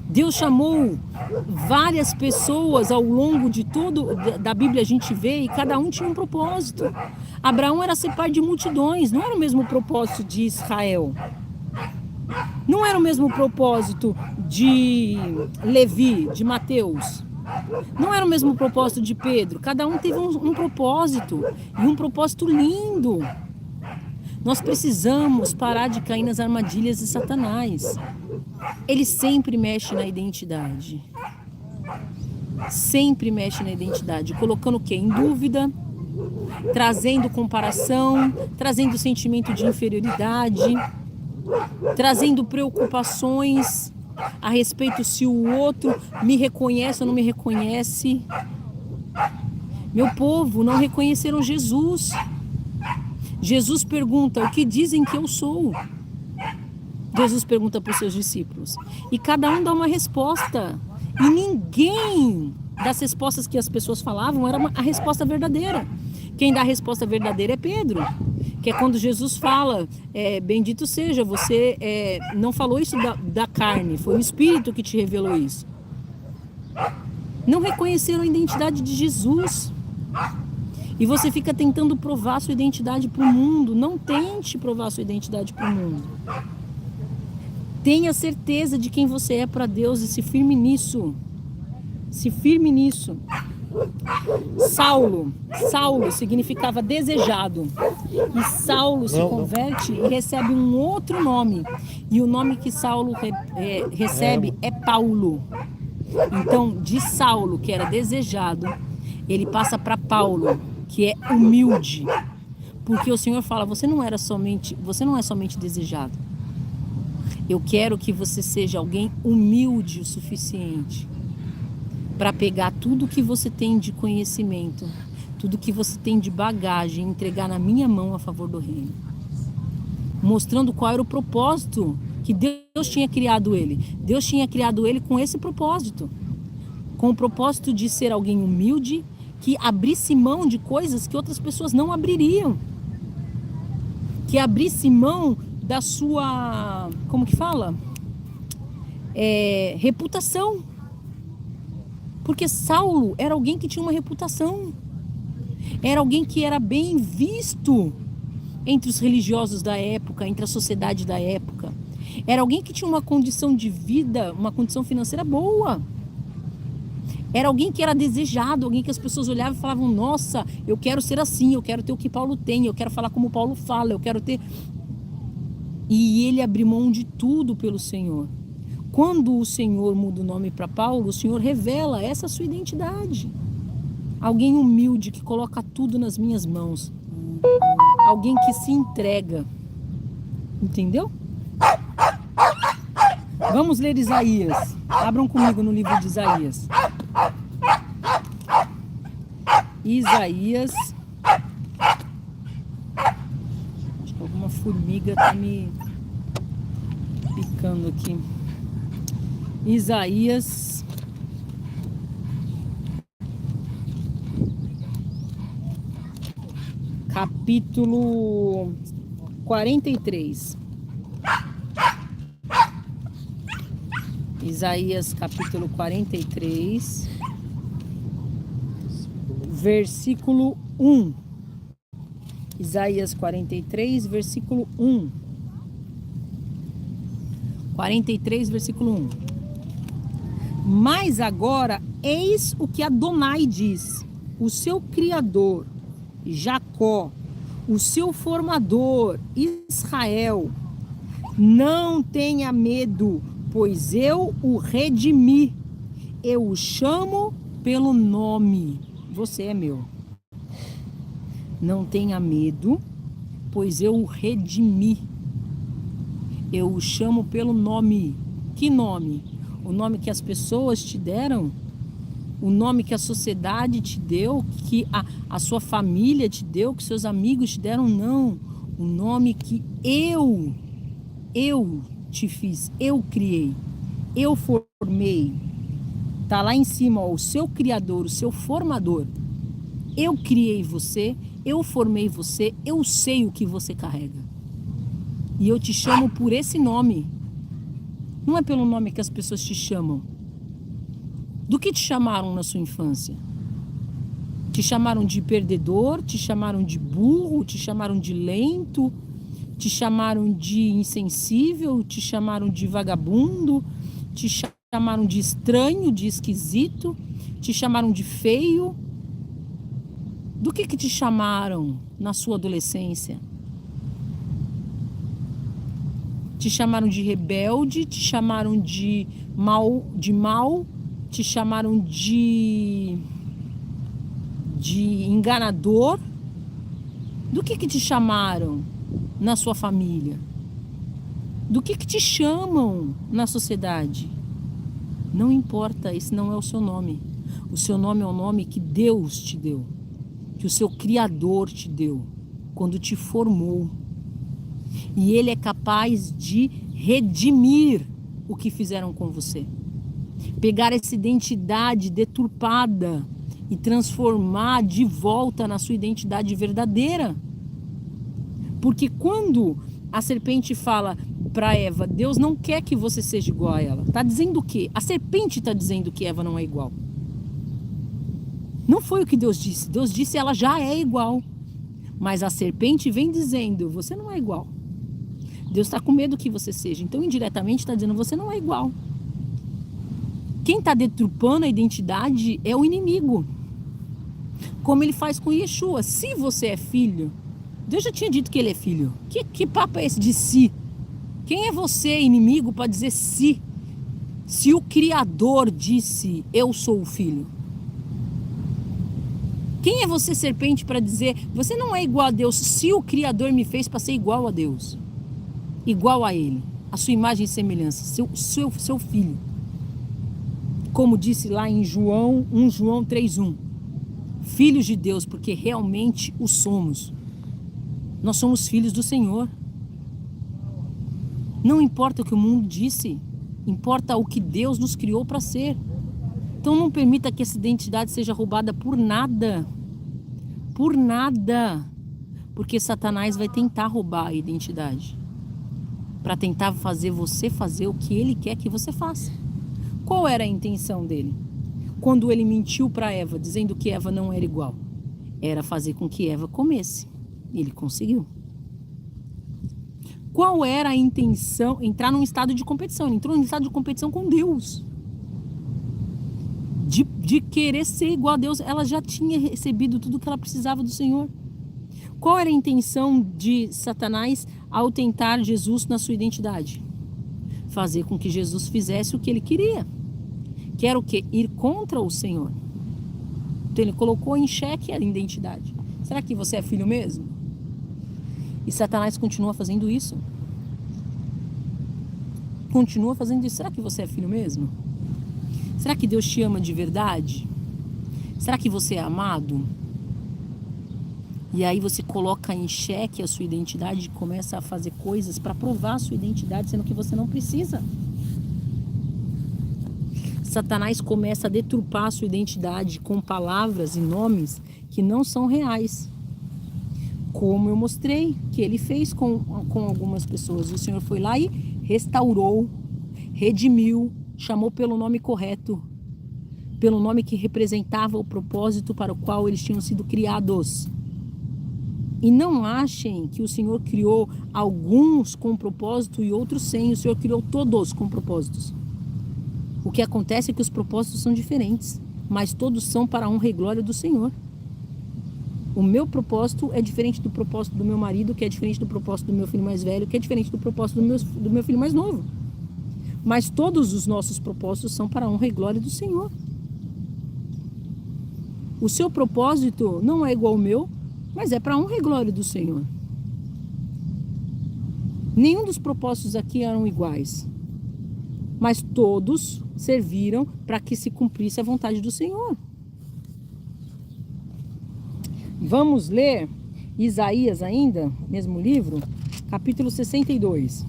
Deus chamou várias pessoas ao longo de todo da Bíblia, a gente vê, e cada um tinha um propósito. Abraão era ser pai de multidões, não era o mesmo propósito de Israel. Não era o mesmo propósito de Levi, de Mateus. Não era o mesmo propósito de Pedro. Cada um teve um propósito, e um propósito lindo. Nós precisamos parar de cair nas armadilhas de Satanás. Ele sempre mexe na identidade. Sempre mexe na identidade, colocando o quê? Em dúvida, trazendo comparação, trazendo sentimento de inferioridade, trazendo preocupações a respeito se o outro me reconhece ou não me reconhece. Meu povo, não reconheceram Jesus. Jesus pergunta: o que dizem que eu sou? Jesus pergunta para os seus discípulos. E cada um dá uma resposta. E ninguém das respostas que as pessoas falavam era a resposta verdadeira. Quem dá a resposta verdadeira é Pedro. Que é quando Jesus fala: bendito seja, você não falou isso da carne, foi o Espírito que te revelou isso. Não reconheceram a identidade de Jesus. E você fica tentando provar sua identidade para o mundo. Não tente provar sua identidade para o mundo. Tenha certeza de quem você é para Deus e se firme nisso. Se firme nisso. Saulo significava desejado. E Saulo se converte e recebe um outro nome. E o nome que Saulo recebe é Paulo. Então, de Saulo, que era desejado, ele passa para Paulo, que é humilde. Porque o Senhor fala, você não é somente desejado. Eu quero que você seja alguém humilde o suficiente para pegar tudo que você tem de conhecimento, tudo que você tem de bagagem, entregar na minha mão a favor do reino. Mostrando qual era o propósito que Deus tinha criado ele. Deus tinha criado ele com esse propósito. Com o propósito de ser alguém humilde, que abrisse mão de coisas que outras pessoas não abririam. Que abrisse mão da sua, como que fala? Reputação. Porque Saulo era alguém que tinha uma reputação. Era alguém que era bem visto entre os religiosos da época, entre a sociedade da época. Era alguém que tinha uma condição de vida, uma condição financeira boa. Era alguém que era desejado, alguém que as pessoas olhavam e falavam, nossa, eu quero ser assim, eu quero ter o que Paulo tem, eu quero falar como Paulo fala, eu quero ter... E ele abriu mão de tudo pelo Senhor. Quando o Senhor muda o nome para Paulo, o Senhor revela essa sua identidade. Alguém humilde que coloca tudo nas minhas mãos. Alguém que se entrega. Entendeu? Vamos ler Isaías. Abram comigo no livro de Isaías. Isaías. Acho que alguma formiga está me picando aqui. Isaías. Capítulo 43. Isaías capítulo 43, versículo 1. Isaías 43, versículo 1. 43, versículo 1. Mas agora, eis o que Adonai diz, o seu Criador, Jacó, o seu formador, Israel. Não tenha medo, pois eu o redimi, eu o chamo pelo nome, você é meu. Não tenha medo, pois eu o redimi, eu o chamo pelo nome. Que nome? O nome que as pessoas te deram? O nome que a sociedade te deu? Que a sua família te deu? Que seus amigos te deram? Não. O nome que eu te fiz, eu criei, eu formei. Tá lá em cima, ó, o seu criador, o seu formador. Eu criei você, eu formei você, eu sei o que você carrega. E eu te chamo por esse nome. Não é pelo nome que as pessoas te chamam. Do que te chamaram na sua infância? Te chamaram de perdedor, te chamaram de burro, te chamaram de lento, te chamaram de insensível, te chamaram de vagabundo, te chamaram de estranho, de esquisito, te chamaram de feio. Do que te chamaram na sua adolescência? Te chamaram de rebelde, te chamaram de mal, te chamaram de enganador. Do que te chamaram na sua família? Do que te chamam na sociedade? Não importa, esse não é o seu nome. O seu nome é o nome que Deus te deu, que o seu Criador te deu, quando te formou. E Ele é capaz de redimir o que fizeram com você. Pegar essa identidade deturpada e transformar de volta na sua identidade verdadeira. Porque quando a serpente fala para Eva, Deus não quer que você seja igual a ela. Está dizendo o quê? A serpente está dizendo que Eva não é igual. Não foi o que Deus disse. Deus disse ela já é igual. Mas a serpente vem dizendo, você não é igual. Deus está com medo que você seja. Então, indiretamente, está dizendo, você não é igual. Quem está deturpando a identidade é o inimigo. Como ele faz com Yeshua. Se você é filho, Deus já tinha dito que ele é filho. Que papo é esse de si? Quem é você, inimigo, para dizer si? Se o Criador disse, eu sou o filho. Quem é você, serpente, para dizer, você não é igual a Deus, se o Criador me fez para ser igual a Deus? Igual a Ele, a sua imagem e semelhança, seu filho. Como disse lá em 1 João 3:1. Filhos de Deus, porque realmente o somos. Nós somos filhos do Senhor. Não importa o que o mundo disse, importa o que Deus nos criou para ser. Então não permita que essa identidade seja roubada por nada. Por nada. Porque Satanás vai tentar roubar a identidade. Para tentar fazer você fazer o que ele quer que você faça. Qual era a intenção dele? Quando ele mentiu para Eva, dizendo que Eva não era igual. Era fazer com que Eva comesse. Ele conseguiu. Qual era a intenção? Entrar num estado de competição. Ele entrou num estado de competição com Deus. De querer ser igual a Deus. Ela já tinha recebido tudo que ela precisava do Senhor. Qual era a intenção de Satanás ao tentar Jesus na sua identidade? Fazer com que Jesus fizesse o que ele queria. Que era o quê? Ir contra o Senhor. Então ele colocou em xeque a identidade. Será que você é filho mesmo? E Satanás continua fazendo isso. Continua fazendo isso. Será que você é filho mesmo? Será que Deus te ama de verdade? Será que você é amado? E aí você coloca em xeque a sua identidade e começa a fazer coisas para provar a sua identidade, sendo que você não precisa. Satanás começa a deturpar a sua identidade com palavras e nomes que não são reais. Como eu mostrei que ele fez com algumas pessoas. O Senhor foi lá e restaurou, redimiu, chamou pelo nome correto, pelo nome que representava o propósito para o qual eles tinham sido criados. E não achem que o Senhor criou alguns com propósito e outros sem. O Senhor criou todos com propósitos. O que acontece é que os propósitos são diferentes, mas todos são para a honra e glória do Senhor. O meu propósito é diferente do propósito do meu marido, que é diferente do propósito do meu filho mais velho, que é diferente do propósito do meu filho mais novo. Mas todos os nossos propósitos são para a honra e glória do Senhor. O seu propósito não é igual ao meu, mas é para a honra e glória do Senhor. Nenhum dos propósitos aqui eram iguais, mas todos serviram para que se cumprisse a vontade do Senhor. Vamos ler Isaías ainda, mesmo livro, capítulo 62.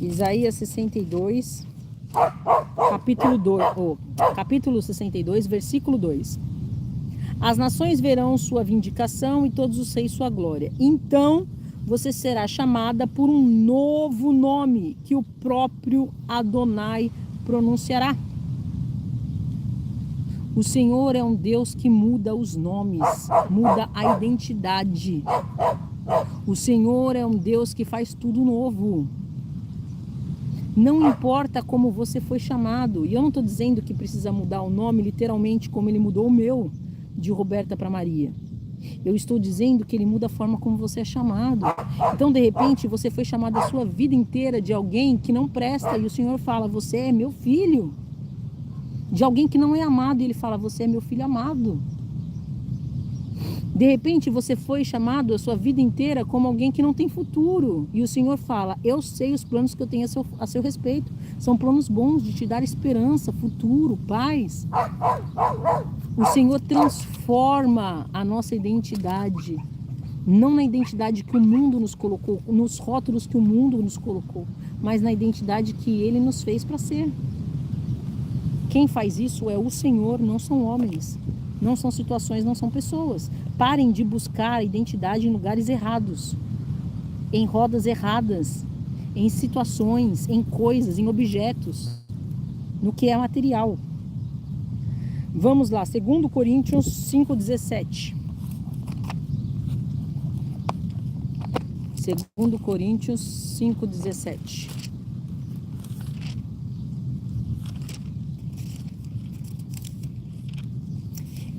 Isaías 62, capítulo 62, versículo 2. As nações verão sua vindicação e todos os reis sua glória. Então você será chamada por um novo nome que o próprio Adonai pronunciará. O Senhor é um Deus que muda os nomes, muda a identidade. O Senhor é um Deus que faz tudo novo. Não importa como você foi chamado. E eu não estou dizendo que precisa mudar o nome literalmente como ele mudou o meu, de Roberta para Maria. Eu estou dizendo que ele muda a forma como você é chamado. Então, de repente, você foi chamado a sua vida inteira de alguém que não presta. E o Senhor fala, você é meu filho. De alguém que não é amado, e ele fala, você é meu filho amado. De repente você foi chamado a sua vida inteira como alguém que não tem futuro, e o Senhor fala, eu sei os planos que eu tenho a seu respeito, são planos bons de te dar esperança, futuro, paz. O Senhor transforma a nossa identidade, não na identidade que o mundo nos colocou, nos rótulos que o mundo nos colocou, mas na identidade que Ele nos fez para ser. Quem faz isso é o Senhor, não são homens, não são situações, não são pessoas. Parem de buscar a identidade em lugares errados, em rodas erradas, em situações, em coisas, em objetos, no que é material. Vamos lá, 2 Coríntios 5,17. 2 Coríntios 5:17.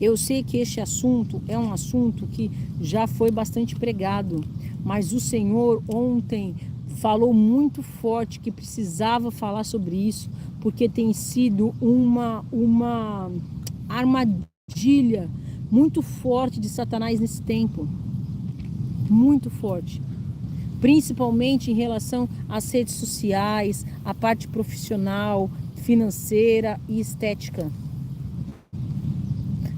Eu sei que este assunto é um assunto que já foi bastante pregado, mas o Senhor ontem falou muito forte que precisava falar sobre isso, porque tem sido uma armadilha muito forte de Satanás nesse tempo. Muito forte. Principalmente em relação às redes sociais, à parte profissional, financeira e estética.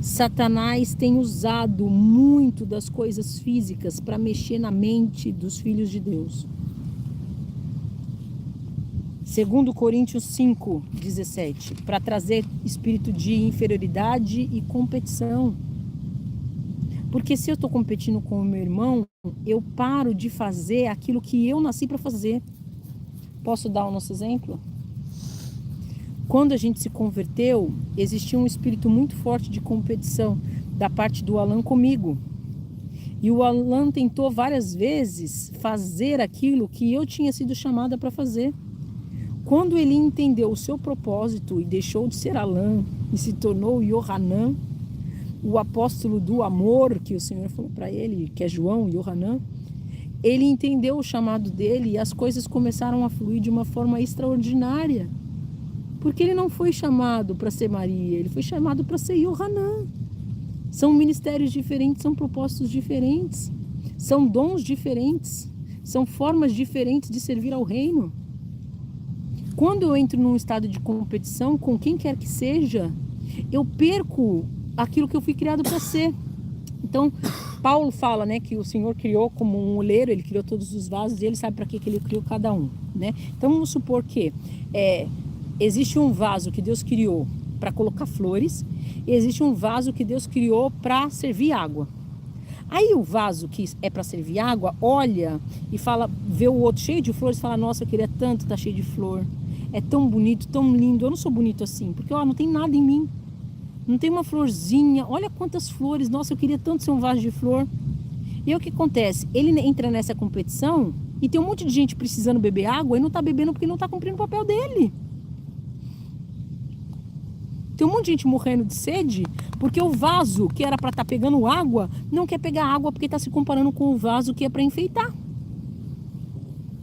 Satanás tem usado muito das coisas físicas para mexer na mente dos filhos de Deus. 2 Coríntios 5:17, para trazer espírito de inferioridade e competição. Porque se eu estou competindo com o meu irmão, eu paro de fazer aquilo que eu nasci para fazer. Posso dar o nosso exemplo? Quando a gente se converteu, existia um espírito muito forte de competição da parte do Alan comigo. E o Alan tentou várias vezes fazer aquilo que eu tinha sido chamada para fazer. Quando ele entendeu o seu propósito e deixou de ser Alan e se tornou Yohanan, o apóstolo do amor, que o Senhor falou para ele, que é João, Yohanan, ele entendeu o chamado dele e as coisas começaram a fluir de uma forma extraordinária. Porque ele não foi chamado para ser Maria, ele foi chamado para ser Yohanan. São ministérios diferentes, são propósitos diferentes, são dons diferentes, são formas diferentes de servir ao reino. Quando eu entro num estado de competição com quem quer que seja, eu perco aquilo que eu fui criado para ser. Então, Paulo fala, né, que o Senhor criou como um oleiro, ele criou todos os vasos e ele sabe para que ele criou cada um, né? Então, vamos supor que existe um vaso que Deus criou para colocar flores e existe um vaso que Deus criou para servir água. Aí o vaso que é para servir água olha e fala, vê o outro cheio de flores e fala, nossa, eu queria tanto estar cheio de flor. É tão bonito, tão lindo. Eu não sou bonito assim, porque não tem nada em mim. Não tem uma florzinha. Olha quantas flores. Nossa, eu queria tanto ser um vaso de flor. E aí o que acontece? Ele entra nessa competição e tem um monte de gente precisando beber água e não está bebendo porque não está cumprindo o papel dele. Tem um monte de gente morrendo de sede porque o vaso que era para estar pegando água não quer pegar água porque está se comparando com o vaso que é para enfeitar.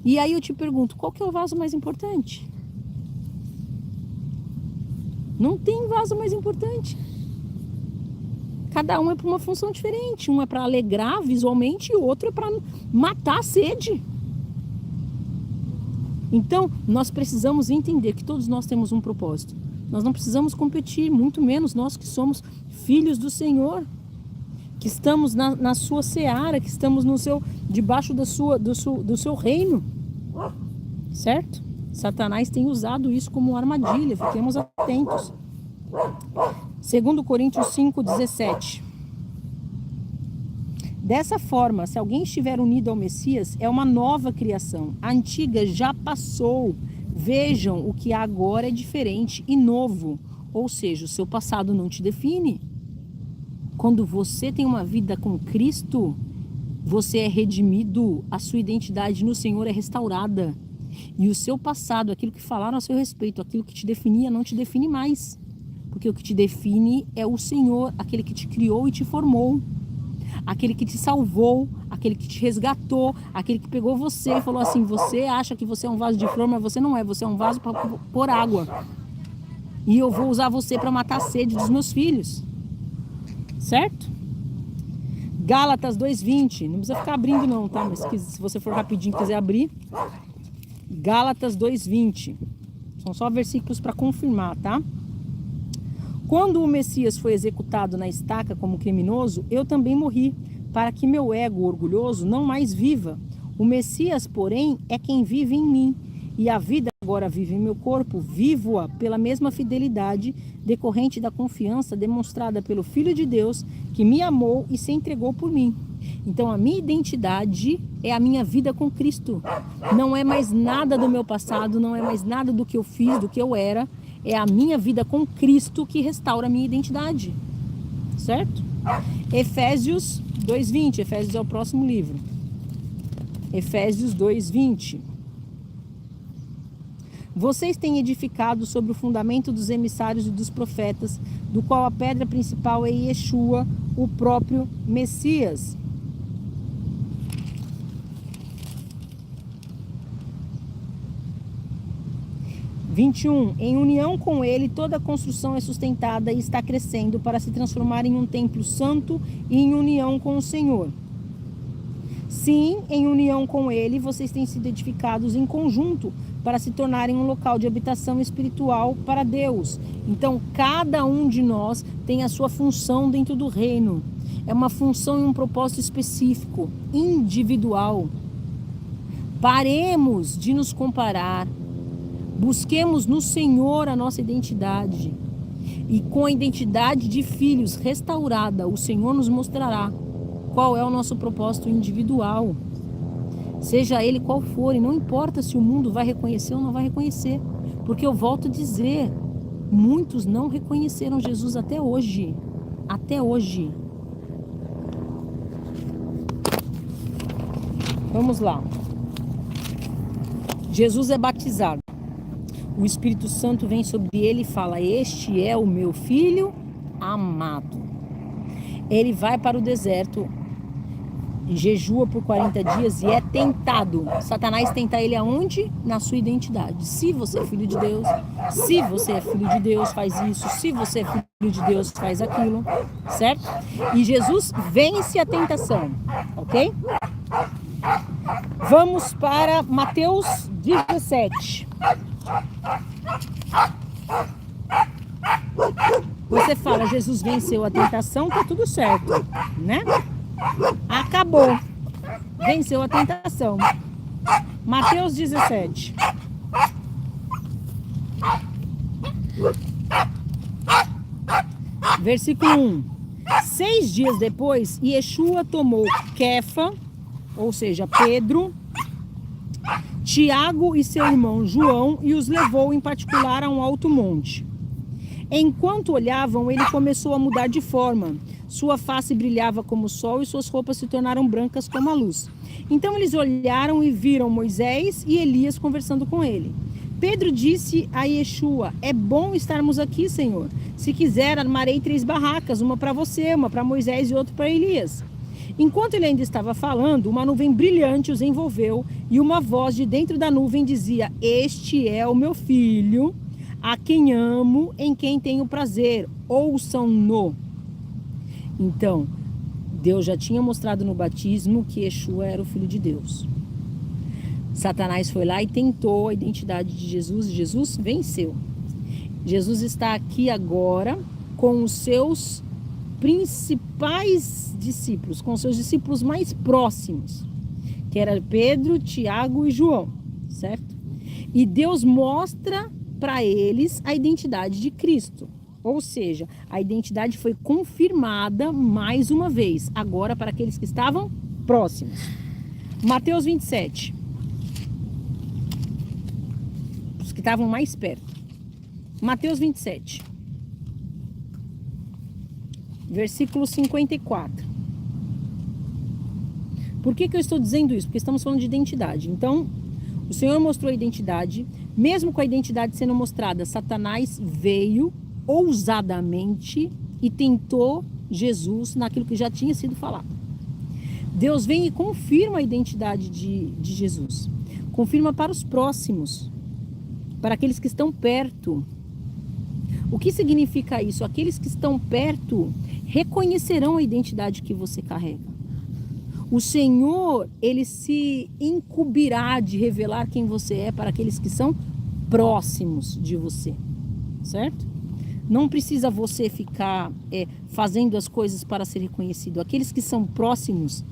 E aí eu te pergunto, qual que é o vaso mais importante? Não tem vaso mais importante. Cada um é para uma função diferente. Um é para alegrar visualmente e o outro é para matar a sede. Então, nós precisamos entender que todos nós temos um propósito. Nós não precisamos competir, muito menos nós que somos filhos do Senhor, que estamos na sua seara, que estamos debaixo do seu reino, certo? Satanás tem usado isso como armadilha, fiquemos atentos. 2 Coríntios 5:17. Dessa forma, se alguém estiver unido ao Messias, é uma nova criação. A antiga já passou. Vejam, o que há agora é diferente e novo. Ou seja, o seu passado não te define. Quando você tem uma vida com Cristo, você é redimido, a sua identidade no Senhor é restaurada. E o seu passado, aquilo que falaram a seu respeito, aquilo que te definia, não te define mais. Porque o que te define é o Senhor, aquele que te criou e te formou. Aquele que te salvou, aquele que te resgatou, aquele que pegou você e falou assim, você acha que você é um vaso de flor, mas você não é, você é um vaso para pôr água. E eu vou usar você para matar a sede dos meus filhos. Certo? Gálatas 2:20, não precisa ficar abrindo não, tá? Mas se você for rapidinho e quiser abrir, Gálatas 2:20, são só versículos para confirmar, tá? Quando o Messias foi executado na estaca como criminoso, eu também morri, para que meu ego orgulhoso não mais viva. O Messias, porém, é quem vive em mim, e a vida agora vive em meu corpo, vivo-a pela mesma fidelidade decorrente da confiança demonstrada pelo Filho de Deus, que me amou e se entregou por mim. Então a minha identidade é a minha vida com Cristo. Não é mais nada do meu passado, não é mais nada do que eu fiz, do que eu era. É a minha vida com Cristo que restaura a minha identidade. Certo? Efésios 2:20. Efésios é o próximo livro. Efésios 2:20. Vocês têm edificado sobre o fundamento dos emissários e dos profetas, do qual a pedra principal é Yeshua, o próprio Messias. Em união com ele, toda a construção é sustentada e está crescendo para se transformar em um templo santo e em união com o Senhor. Sim, em união com ele, vocês têm sido edificados em conjunto para se tornarem um local de habitação espiritual para Deus. Então, cada um de nós tem a sua função dentro do reino. É uma função e um propósito específico, individual. Paremos de nos comparar. Busquemos no Senhor a nossa identidade. E com a identidade de filhos restaurada, o Senhor nos mostrará qual é o nosso propósito individual. Seja ele qual for, e não importa se o mundo vai reconhecer ou não vai reconhecer. Porque eu volto a dizer, muitos não reconheceram Jesus até hoje. Até hoje. Vamos lá. Jesus é batizado. O Espírito Santo vem sobre ele e fala: este é o meu filho amado. Ele vai para o deserto, jejua por 40 dias e é tentado. Satanás tenta ele aonde? Na sua identidade. Se você é filho de Deus, se você é filho de Deus, faz isso. Se você é filho de Deus, faz aquilo. Certo? E Jesus vence a tentação. Ok? Vamos para Mateus 17. Você fala, Jesus venceu a tentação, tá tudo certo, né? Acabou. Venceu a tentação. Mateus 17. Versículo 1. 6 dias depois, Yeshua tomou Kefa, ou seja, Pedro, Tiago e seu irmão João, e os levou em particular a um alto monte. Enquanto olhavam, ele começou a mudar de forma. Sua face brilhava como o sol e suas roupas se tornaram brancas como a luz. Então eles olharam e viram Moisés e Elias conversando com ele. Pedro disse a Yeshua: é bom estarmos aqui, Senhor. Se quiser, armarei 3 barracas, uma para você, uma para Moisés e outra para Elias. Enquanto ele ainda estava falando, uma nuvem brilhante os envolveu e uma voz de dentro da nuvem dizia: este é o meu filho, a quem amo, em quem tenho prazer, ouçam-no. Então, Deus já tinha mostrado no batismo que Yeshua era o Filho de Deus. Satanás foi lá e tentou a identidade de Jesus, e Jesus venceu. Jesus está aqui agora com os seus principais discípulos, com os seus discípulos mais próximos, que era Pedro, Tiago e João, certo? E Deus mostra para eles a identidade de Cristo. Ou seja, a identidade foi confirmada mais uma vez, agora para aqueles que estavam próximos. Mateus 27. Os que estavam mais perto. Mateus 27. Versículo 54. Por que eu estou dizendo isso? Porque estamos falando de identidade. Então, o Senhor mostrou a identidade. Mesmo com a identidade sendo mostrada, Satanás veio ousadamente e tentou Jesus naquilo que já tinha sido falado. Deus vem e confirma a identidade de Jesus. Confirma para os próximos, para aqueles que estão perto. O que significa isso? Aqueles que estão perto reconhecerão a identidade que você carrega. O Senhor, ele se incumbirá de revelar quem você é para aqueles que são próximos de você, certo? Não precisa você ficar fazendo as coisas para ser reconhecido. Aqueles que são próximos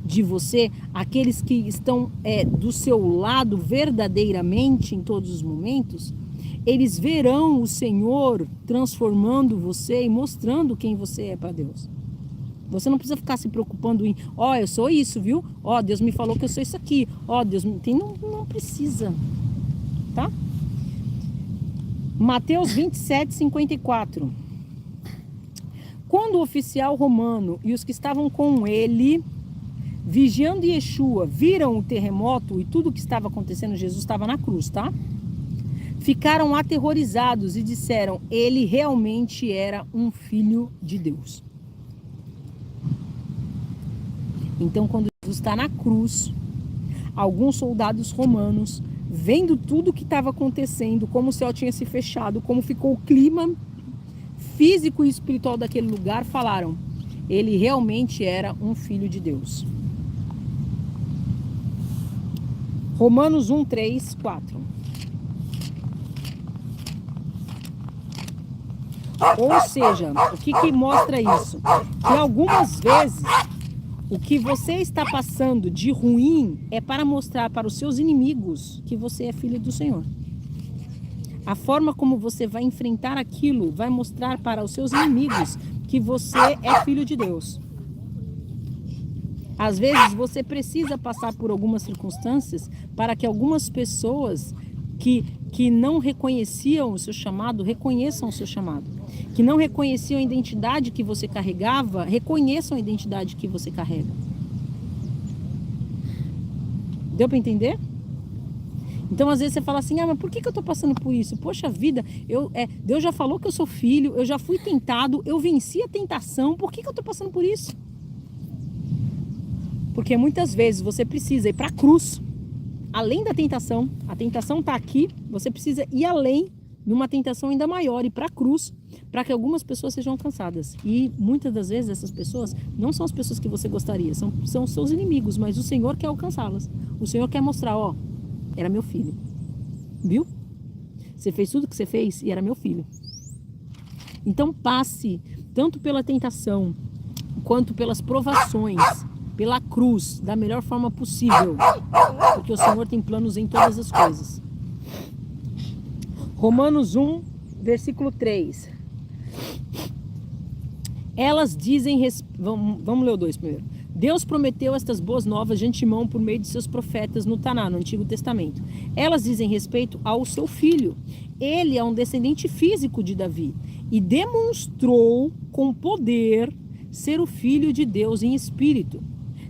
de você, aqueles que estão do seu lado verdadeiramente em todos os momentos, eles verão o Senhor transformando você e mostrando quem você é para Deus. Você não precisa ficar se preocupando em, eu sou isso, viu? Deus me falou que eu sou isso aqui. Deus me tem, não precisa, tá? Mateus 27, 54. Quando o oficial romano e os que estavam com ele vigiando Yeshua, viram o terremoto e tudo o que estava acontecendo. Jesus estava na cruz, tá? Ficaram aterrorizados e disseram: ele realmente era um filho de Deus. Então, quando Jesus está na cruz, alguns soldados romanos, vendo tudo o que estava acontecendo, como o céu tinha se fechado, como ficou o clima físico e espiritual daquele lugar, falaram: ele realmente era um filho de Deus. Romanos 1, 3, 4. Ou seja, o que mostra isso? Que algumas vezes o que você está passando de ruim é para mostrar para os seus inimigos que você é filho do Senhor. A forma como você vai enfrentar aquilo vai mostrar para os seus inimigos que você é filho de Deus. Às vezes você precisa passar por algumas circunstâncias para que algumas pessoas que não reconheciam o seu chamado, reconheçam o seu chamado. Que não reconheciam a identidade que você carregava, reconheçam a identidade que você carrega. Deu para entender? Então, às vezes você fala assim: mas por que eu estou passando por isso? Poxa vida, Deus já falou que eu sou filho, eu já fui tentado, eu venci a tentação, por que eu estou passando por isso? Porque muitas vezes você precisa ir para a cruz, além da tentação. A tentação está aqui, você precisa ir além, numa tentação ainda maior, ir para a cruz, para que algumas pessoas sejam alcançadas. E muitas das vezes essas pessoas não são as pessoas que você gostaria, são os seus inimigos, mas o Senhor quer alcançá-las. O Senhor quer mostrar: ó, era meu filho. Viu? Você fez tudo o que você fez e era meu filho. Então passe tanto pela tentação quanto pelas provações, pela cruz, da melhor forma possível, porque o Senhor tem planos em todas as coisas. Romanos 1, versículo 3. Elas dizem... Vamos ler o 2 primeiro. Deus prometeu estas boas novas de antemão por meio de seus profetas no Taná, no Antigo Testamento. Elas dizem respeito ao seu filho. Ele é um descendente físico de Davi e demonstrou com poder ser o Filho de Deus em espírito,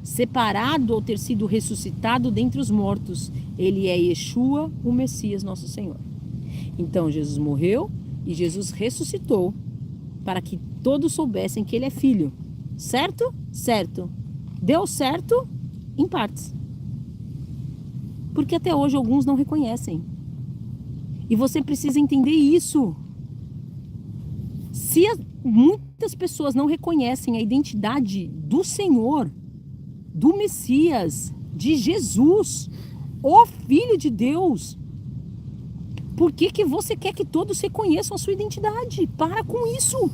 separado ao ter sido ressuscitado dentre os mortos. Ele é Yeshua, o Messias, nosso Senhor. Então Jesus morreu e Jesus ressuscitou para que todos soubessem que ele é filho. Certo? Certo. Deu certo em partes. Porque até hoje alguns não reconhecem. E você precisa entender isso. Se muitas pessoas não reconhecem a identidade do Senhor, do Messias, de Jesus, o Filho de Deus, por que você quer que todos reconheçam a sua identidade? Para com isso.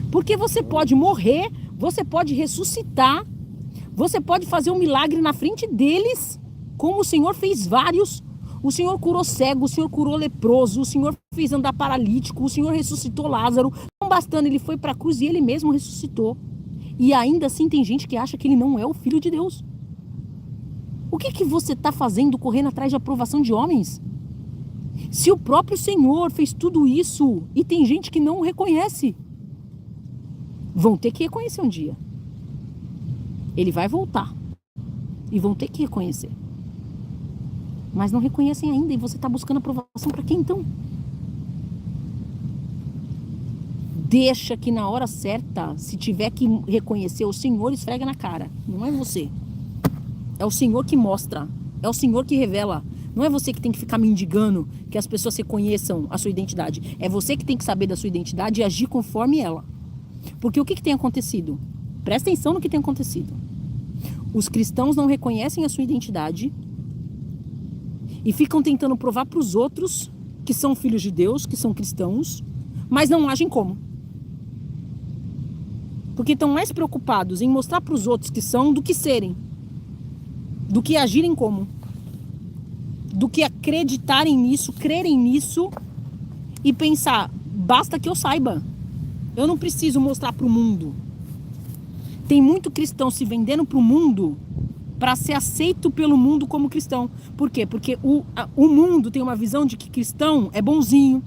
Porque você pode morrer, você pode ressuscitar, você pode fazer um milagre na frente deles, como o Senhor fez vários. O Senhor curou cego, o Senhor curou leproso, o Senhor fez andar paralítico, o Senhor ressuscitou Lázaro. Não bastando, ele foi para a cruz e ele mesmo ressuscitou. E ainda assim tem gente que acha que ele não é o Filho de Deus. O que você está fazendo correndo atrás de aprovação de homens? Se o próprio Senhor fez tudo isso e tem gente que não o reconhece, vão ter que reconhecer um dia. Ele vai voltar e vão ter que reconhecer. Mas não reconhecem ainda e você está buscando aprovação para quem então? Deixa que na hora certa, se tiver que reconhecer, o Senhor esfrega na cara. Não é você. É o Senhor que mostra. É o Senhor que revela. Não é você que tem que ficar mendigando que as pessoas reconheçam a sua identidade. É você que tem que saber da sua identidade e agir conforme ela. Porque o que tem acontecido? Presta atenção no que tem acontecido. Os cristãos não reconhecem a sua identidade e ficam tentando provar para os outros que são filhos de Deus, que são cristãos, mas não agem como. Porque estão mais preocupados em mostrar para os outros que são do que serem, do que agirem como, do que acreditarem nisso, crerem nisso e pensar: basta que eu saiba, eu não preciso mostrar para o mundo. Tem muito cristão se vendendo para o mundo para ser aceito pelo mundo como cristão. Por quê? Porque o mundo tem uma visão de que cristão é bonzinho,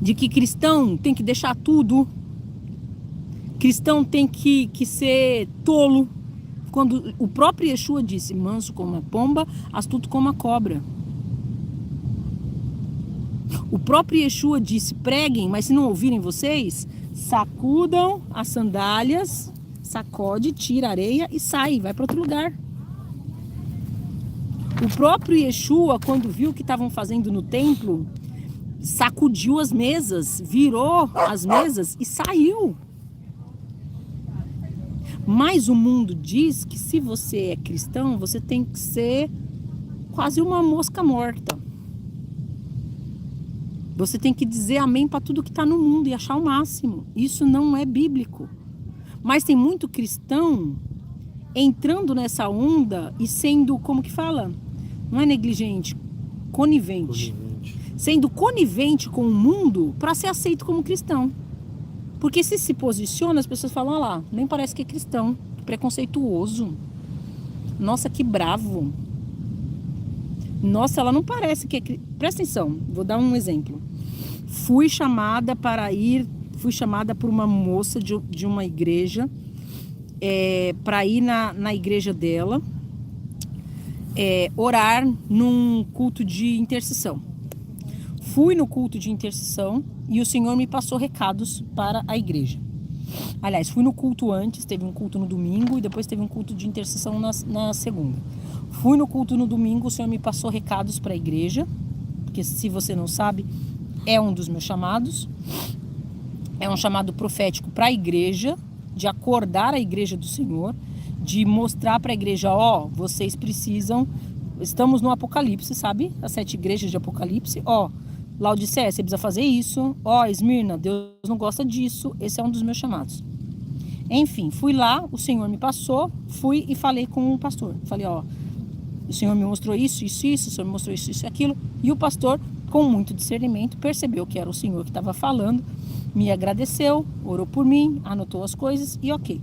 de que cristão tem que deixar tudo, cristão tem que ser tolo, quando o próprio Yeshua disse, manso como a pomba, astuto como a cobra. O próprio Yeshua disse, preguem, mas se não ouvirem vocês, sacudam as sandálias, sacode, tira a areia e sai, vai para outro lugar. O próprio Yeshua, quando viu o que estavam fazendo no templo, sacudiu as mesas, virou as mesas e saiu. Mas o mundo diz que se você é cristão, você tem que ser quase uma mosca morta. Você tem que dizer amém para tudo que está no mundo e achar o máximo. Isso não é bíblico. Mas tem muito cristão entrando nessa onda e sendo, como que fala? Não é negligente, conivente. Sendo conivente com o mundo para ser aceito como cristão. Porque se posiciona, as pessoas falam, olha lá, nem parece que é cristão, que preconceituoso. Nossa, que bravo. Nossa, ela não parece que é... Presta atenção, vou dar um exemplo. Fui chamada por uma moça de uma igreja, para ir na igreja dela, orar num culto de intercessão. Fui no culto de intercessão e o Senhor me passou recados para a igreja. Aliás, fui no culto antes, teve um culto no domingo e depois teve um culto de intercessão na segunda. Fui no culto no domingo, o Senhor me passou recados para a igreja, porque se você não sabe, é um dos meus chamados. É um chamado profético para a igreja, de acordar a igreja do Senhor, de mostrar para a igreja, vocês precisam, estamos no Apocalipse, sabe? As 7 igrejas de Apocalipse, Laodiceia, você precisa fazer isso. Esmirna, Deus não gosta disso. Esse é um dos meus chamados. Enfim, fui lá, o Senhor me passou, fui e falei com o pastor. Falei, o Senhor me mostrou isso, o Senhor me mostrou isso e aquilo. E o pastor, com muito discernimento, percebeu que era o Senhor que estava falando, me agradeceu, orou por mim, anotou as coisas e ok.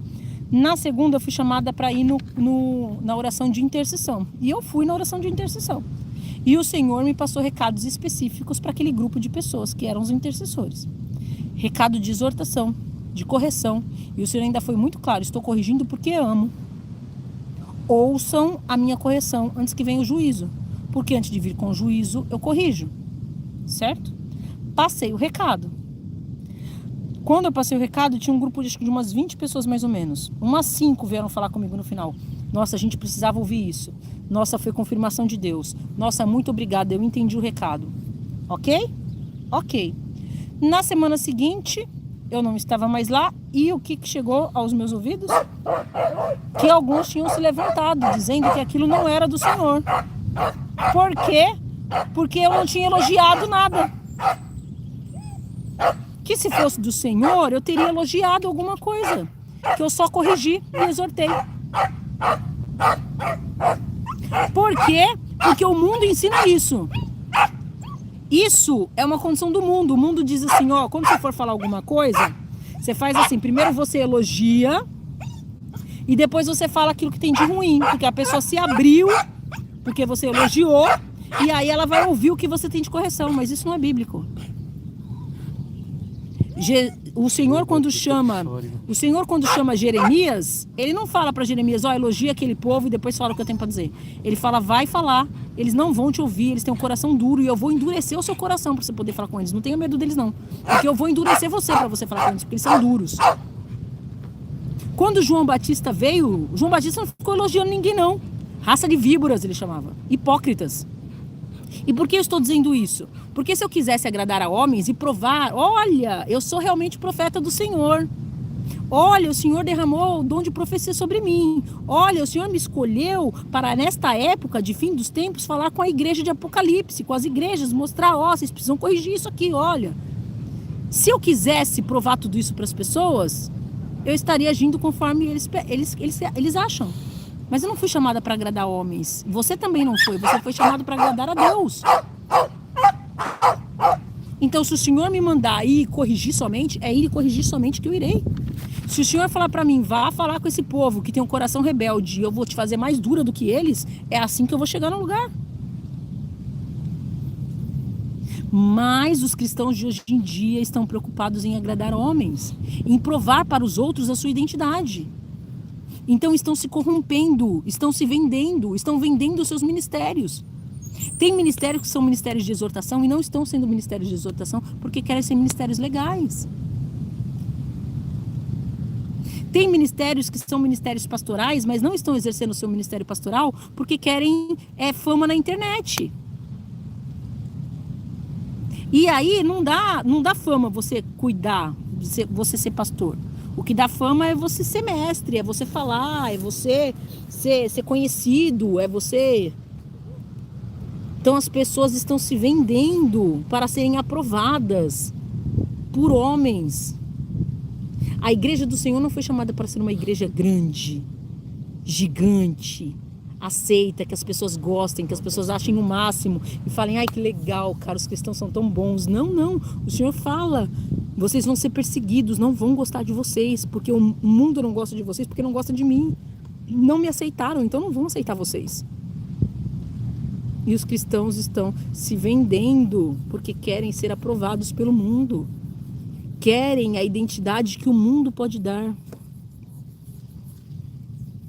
Na segunda, eu fui chamada para ir na oração de intercessão. E eu fui na oração de intercessão. E o Senhor me passou recados específicos para aquele grupo de pessoas que eram os intercessores. Recado de exortação, de correção. E o Senhor ainda foi muito claro, estou corrigindo porque amo. Ouçam a minha correção antes que venha o juízo. Porque antes de vir com o juízo, eu corrijo. Certo? Passei o recado. Quando eu passei o recado, tinha um grupo de umas 20 pessoas mais ou menos. Umas 5 vieram falar comigo no final. Nossa, a gente precisava ouvir isso. Nossa, foi confirmação de Deus. Nossa, muito obrigada, eu entendi o recado. Ok? Ok. Na semana seguinte, eu não estava mais lá. E o que chegou aos meus ouvidos? Que alguns tinham se levantado, dizendo que aquilo não era do Senhor. Por quê? Porque eu não tinha elogiado nada. Que se fosse do Senhor, eu teria elogiado alguma coisa. Que eu só corrigi e exortei. Por quê? Porque o mundo ensina isso. Isso é uma condição do mundo. O mundo diz assim, quando você for falar alguma coisa, você faz assim, primeiro você elogia e depois você fala aquilo que tem de ruim, porque a pessoa se abriu, porque você elogiou, e aí ela vai ouvir o que você tem de correção, mas isso não é bíblico. O Senhor quando chama Jeremias, ele não fala para Jeremias, elogia aquele povo e depois fala o que eu tenho para dizer. Ele fala, vai falar, eles não vão te ouvir, eles têm um coração duro e eu vou endurecer o seu coração para você poder falar com eles. Não tenha medo deles não, porque eu vou endurecer você para você falar com eles, porque eles são duros. Quando João Batista veio, João Batista não ficou elogiando ninguém não. Raça de víboras ele chamava, hipócritas. E por que eu estou dizendo isso? Porque se eu quisesse agradar a homens e provar, olha, eu sou realmente profeta do Senhor. Olha, o Senhor derramou o dom de profecia sobre mim. Olha, o Senhor me escolheu para, nesta época de fim dos tempos, falar com a igreja de Apocalipse, com as igrejas, mostrar, vocês precisam corrigir isso aqui, olha. Se eu quisesse provar tudo isso para as pessoas, eu estaria agindo conforme eles acham. Mas eu não fui chamada para agradar homens. Você também não foi. Você foi chamado para agradar a Deus. Então, se o Senhor me mandar ir e corrigir somente, é ir e corrigir somente que eu irei. Se o Senhor falar para mim, vá falar com esse povo que tem um coração rebelde e eu vou te fazer mais dura do que eles, é assim que eu vou chegar no lugar. Mas os cristãos de hoje em dia estão preocupados em agradar homens, em provar para os outros a sua identidade. Então estão se corrompendo, estão se vendendo, estão vendendo os seus ministérios. Tem ministérios que são ministérios de exortação e não estão sendo ministérios de exortação porque querem ser ministérios legais. Tem ministérios que são ministérios pastorais, mas não estão exercendo o seu ministério pastoral porque querem fama na internet. E aí não dá fama você cuidar, você ser pastor. O que dá fama é você ser mestre, é você falar, é você ser conhecido, é você... Então as pessoas estão se vendendo para serem aprovadas por homens. A igreja do Senhor não foi chamada para ser uma igreja grande, gigante, aceita, que as pessoas gostem, que as pessoas achem o máximo e falem, ai que legal, cara, os cristãos são tão bons. Não, o Senhor fala, vocês vão ser perseguidos, não vão gostar de vocês, porque o mundo não gosta de vocês, porque não gosta de mim. Não me aceitaram, então não vão aceitar vocês. E os cristãos estão se vendendo porque querem ser aprovados pelo mundo. Querem a identidade que o mundo pode dar.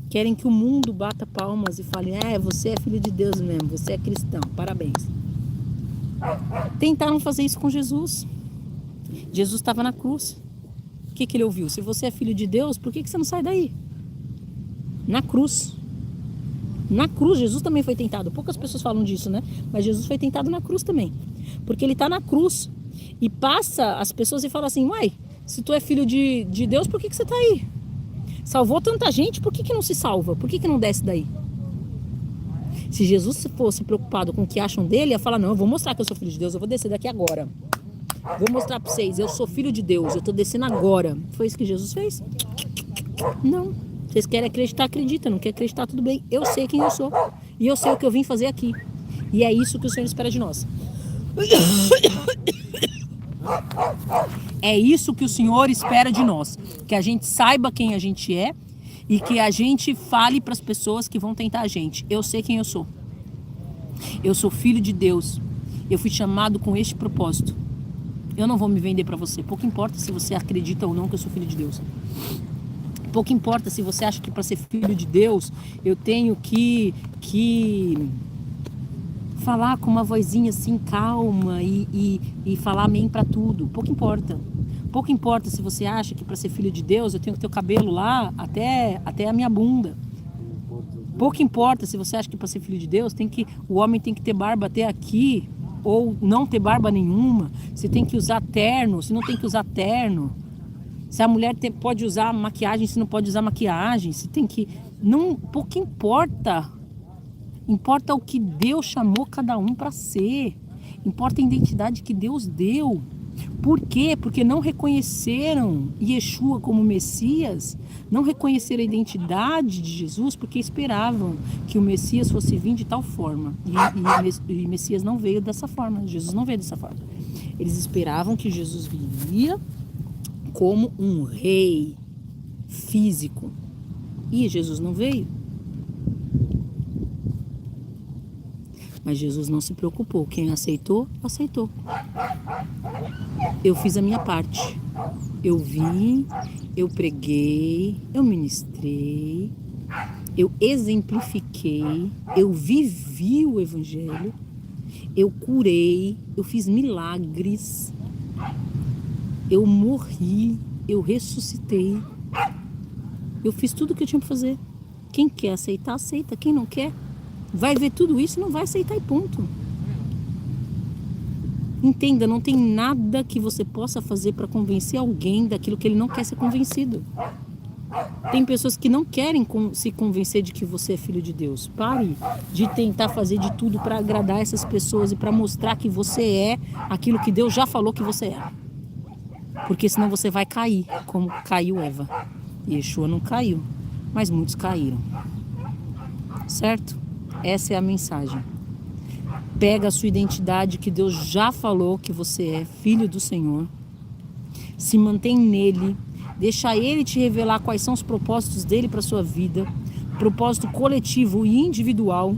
Querem que o mundo bata palmas e fale, você é filho de Deus mesmo, você é cristão, parabéns. Tentaram fazer isso com Jesus. Jesus estava na cruz. O que ele ouviu? Se você é filho de Deus, por que você não sai daí? Na cruz. Na cruz, Jesus também foi tentado. Poucas pessoas falam disso, né? Mas Jesus foi tentado na cruz também. Porque ele está na cruz e passa as pessoas e fala assim, uai, se tu é filho de Deus, por que você está aí? Salvou tanta gente, por que não se salva? Por que não desce daí? Se Jesus fosse preocupado com o que acham dele, ia falar, não, eu vou mostrar que eu sou filho de Deus, eu vou descer daqui agora. Vou mostrar para vocês, eu sou filho de Deus, eu estou descendo agora. Foi isso que Jesus fez? Não. Vocês querem acreditar, acredita. Não quer acreditar, tudo bem. Eu sei quem eu sou. E eu sei o que eu vim fazer aqui. E é isso que o Senhor espera de nós. É isso que o Senhor espera de nós. Que a gente saiba quem a gente é e que a gente fale para as pessoas que vão tentar a gente. Eu sei quem eu sou. Eu sou filho de Deus. Eu fui chamado com este propósito. Eu não vou me vender para você. Pouco importa se você acredita ou não que eu sou filho de Deus. Pouco importa se você acha que para ser filho de Deus eu tenho que falar com uma vozinha assim calma e falar amém para tudo. Pouco importa. Pouco importa se você acha que para ser filho de Deus eu tenho que ter o cabelo lá até a minha bunda. Pouco importa se você acha que para ser filho de Deus o homem tem que ter barba até aqui ou não ter barba nenhuma. Se tem que usar terno, se não tem que usar terno. Se a mulher pode usar maquiagem, se não pode usar maquiagem, se tem que... Não, pouco importa. Importa o que Deus chamou cada um para ser. Importa a identidade que Deus deu. Por quê? Porque não reconheceram Yeshua como Messias, não reconheceram a identidade de Jesus, porque esperavam que o Messias fosse vir de tal forma. E Messias não veio dessa forma, Jesus não veio dessa forma. Eles esperavam que Jesus viria como um rei físico. E Jesus não veio. Mas Jesus não se preocupou. Quem aceitou, aceitou. Eu fiz a minha parte. Eu vim, eu preguei, eu ministrei, eu exemplifiquei, eu vivi o evangelho, eu curei, eu fiz milagres, eu morri, eu ressuscitei, eu fiz tudo o que eu tinha para fazer. Quem quer aceitar, aceita. Quem não quer, vai ver tudo isso e não vai aceitar e ponto. Entenda, não tem nada que você possa fazer para convencer alguém daquilo que ele não quer ser convencido. Tem pessoas que não querem se convencer de que você é filho de Deus. Pare de tentar fazer de tudo para agradar essas pessoas e para mostrar que você é aquilo que Deus já falou que você é. Porque senão você vai cair, como caiu Eva. Yeshua não caiu, mas muitos caíram. Certo? Essa é a mensagem. Pega a sua identidade que Deus já falou que você é filho do Senhor. Se mantém nele. Deixa ele te revelar quais são os propósitos dele para a sua vida. Propósito coletivo e individual.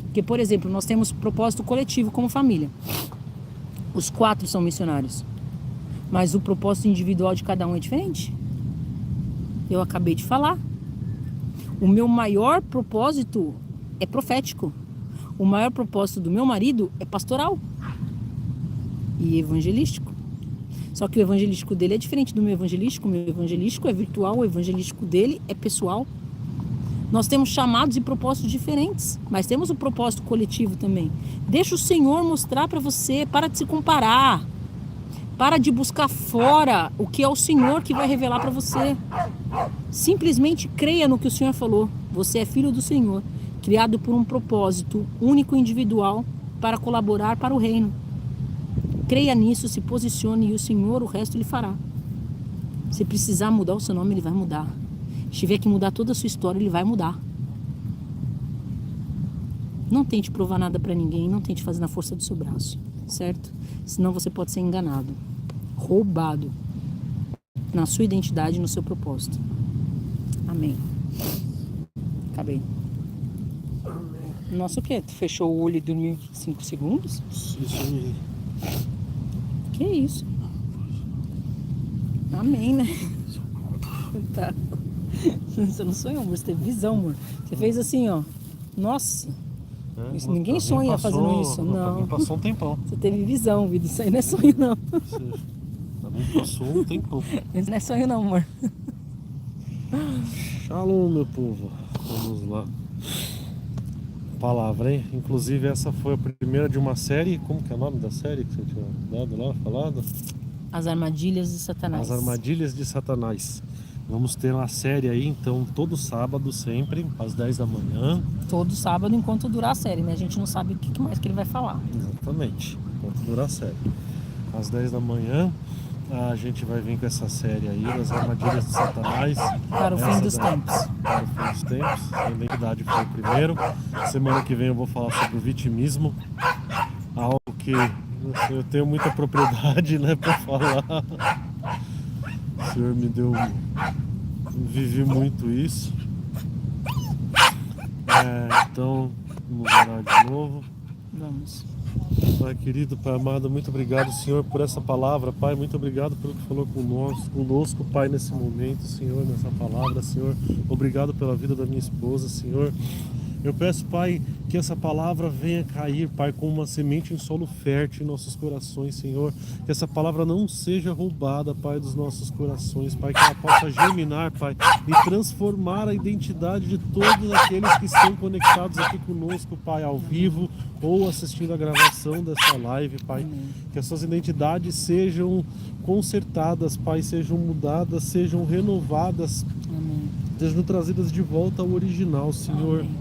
Porque, por exemplo, nós temos propósito coletivo como família. Os 4 são missionários. Mas o propósito individual de cada um é diferente. Eu acabei de falar. O meu maior propósito é profético. O maior propósito do meu marido é pastoral e evangelístico. Só que o evangelístico dele é diferente do meu evangelístico. O meu evangelístico é virtual, o evangelístico dele é pessoal. Nós temos chamados e propósitos diferentes, mas temos um propósito coletivo também. Deixa o Senhor mostrar para você, para de se comparar. Para de buscar fora o que é o Senhor que vai revelar para você. Simplesmente creia no que o Senhor falou. Você é filho do Senhor, criado por um propósito único e individual para colaborar para o reino. Creia nisso, se posicione e o Senhor, o resto Ele fará. Se precisar mudar o seu nome, Ele vai mudar. Se tiver que mudar toda a sua história, Ele vai mudar. Não tente provar nada para ninguém, não tente fazer na força do seu braço, certo? Senão você pode ser enganado, roubado na sua identidade e no seu propósito. Amém. Acabei. Nossa, o quê? Tu fechou o olho e dormiu 5 segundos? Isso aí. Que isso? Amém, né? Tá. Você não sonhou, amor. Você teve visão, amor. Você fez assim, ó. Nossa. Isso, ninguém sonha fazendo isso. Não. Passou um tempão. Você teve visão, vida. Isso aí não é sonho, não. Também passou um tempão. Isso não é sonho, não, amor. Shalom, meu povo. Vamos lá. Palavra, hein? Inclusive essa foi a primeira de uma série. Como que é o nome da série que você tinha dado lá, falado? As armadilhas de Satanás. As armadilhas de Satanás. Vamos ter uma série aí, então, todo sábado sempre, às 10 da manhã. Todo sábado, enquanto durar a série, né? A gente não sabe o que mais que ele vai falar. Exatamente, enquanto durar a série. Às 10 da manhã, a gente vai vir com essa série aí, das armadilhas de Satanás. Para o fim dos tempos. Para o fim dos tempos. A identidade foi o primeiro. Semana que vem eu vou falar sobre o vitimismo. Algo que eu tenho muita propriedade, né, para falar. O Senhor me deu... Vivi muito isso. Então, vamos orar de novo. Vamos. Pai querido, Pai amado, muito obrigado, Senhor, por essa palavra, Pai. Muito obrigado pelo que falou conosco, Pai, nesse momento, Senhor, nessa palavra, Senhor. Obrigado pela vida da minha esposa, Senhor. Eu peço, Pai, que essa palavra venha cair, Pai, como uma semente em solo fértil em nossos corações, Senhor. Que essa palavra não seja roubada, Pai, dos nossos corações, Pai. Que ela possa germinar, Pai, e transformar a identidade de todos aqueles que estão conectados aqui conosco, Pai, ao vivo ou assistindo a gravação dessa live, Pai. Que as suas identidades sejam consertadas, Pai, sejam mudadas, sejam renovadas. Sejam trazidas de volta ao original, Senhor. Amém.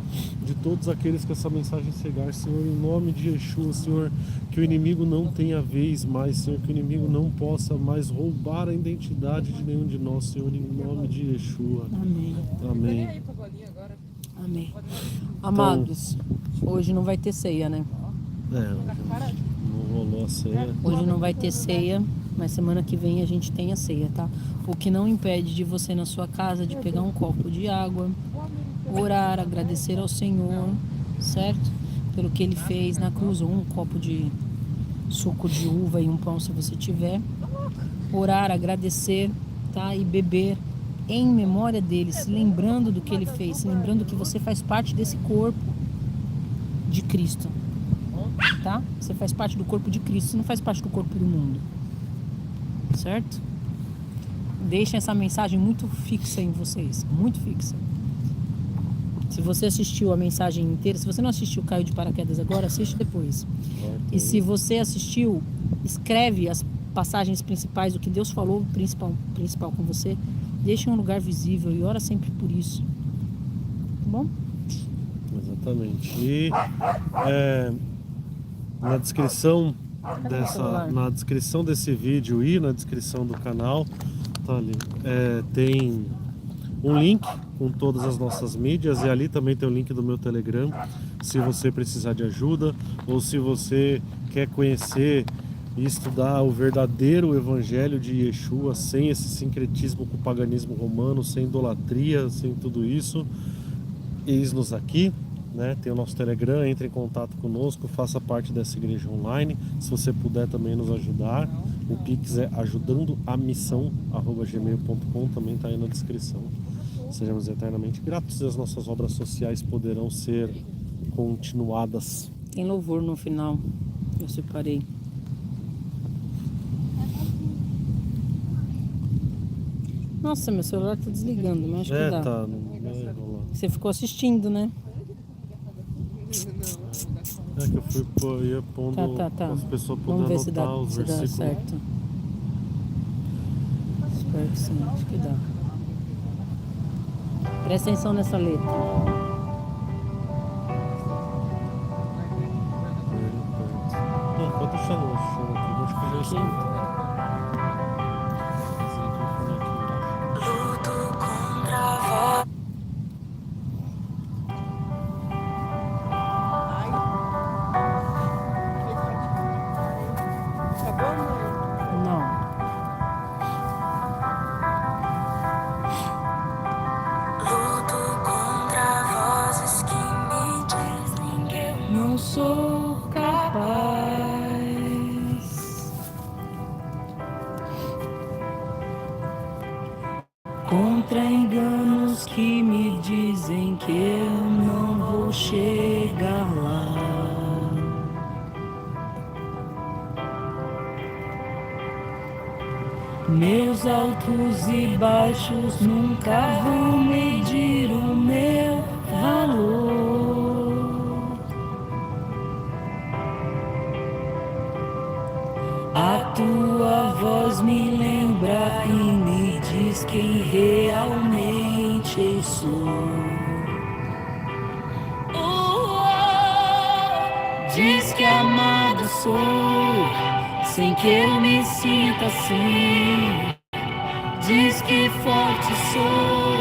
De todos aqueles que essa mensagem chegar, Senhor, em nome de Yeshua, Senhor, que o inimigo não tenha vez mais, Senhor, que o inimigo não possa mais roubar a identidade de nenhum de nós, Senhor, em nome de Yeshua. Amém. Amém. Amém. Amados, hoje não vai ter ceia, né? Não rolou a ceia. Hoje não vai ter ceia, mas semana que vem a gente tem a ceia, tá? O que não impede de você na sua casa de pegar um copo de água, orar, agradecer ao Senhor, certo? Pelo que Ele fez na cruz, ou um copo de suco de uva e um pão se você tiver. Orar, agradecer, tá? E beber em memória dele, se lembrando do que Ele fez, se lembrando que você faz parte desse corpo de Cristo, tá? Você faz parte do corpo de Cristo, você não faz parte do corpo do mundo, certo? Deixem essa mensagem muito fixa em vocês, muito fixa. Se você assistiu a mensagem inteira, se você não assistiu Caiu de Paraquedas agora, assiste depois. E se você assistiu, escreve as passagens principais, o que Deus falou principal com você, deixa em um lugar visível e ora sempre por isso. Tá bom? Exatamente. E na descrição desse vídeo e na descrição do canal, tá ali, tem um link com todas as nossas mídias, e ali também tem o link do meu Telegram, se você precisar de ajuda ou se você quer conhecer e estudar o verdadeiro evangelho de Yeshua, sem esse sincretismo com o paganismo romano, sem idolatria, sem tudo isso. Eis-nos aqui, né? Tem o nosso Telegram, entre em contato conosco, faça parte dessa igreja online. Se você puder também nos ajudar, o Pix é ajudandoamissão@gmail.com, também está aí na descrição. Sejamos eternamente gratos e as nossas obras sociais poderão ser continuadas. Tem louvor no final. Eu separei. Nossa, meu celular tá desligando, mas acho que dá. Tá. Não vai rolar. Você ficou assistindo, né? É que eu ia pondo Tá. as pessoas Vamos podendo ver se dá, anotar os se dá versículos. certo. Espero que sim, acho que dá. Presta atenção nessa letra. Não, pode deixar no chão aqui, acho que já escuta. Luto contra a voz. Não. Luto contra vozes que me dizem que eu não sou capaz. Contra enganos que me dizem que eu não vou chegar lá. Meus altos e baixos nunca vão medir o meu valor. A tua voz me lembra e me diz quem realmente eu sou. Diz que amado sou, sem que eu me sinta assim. Diz que forte sou,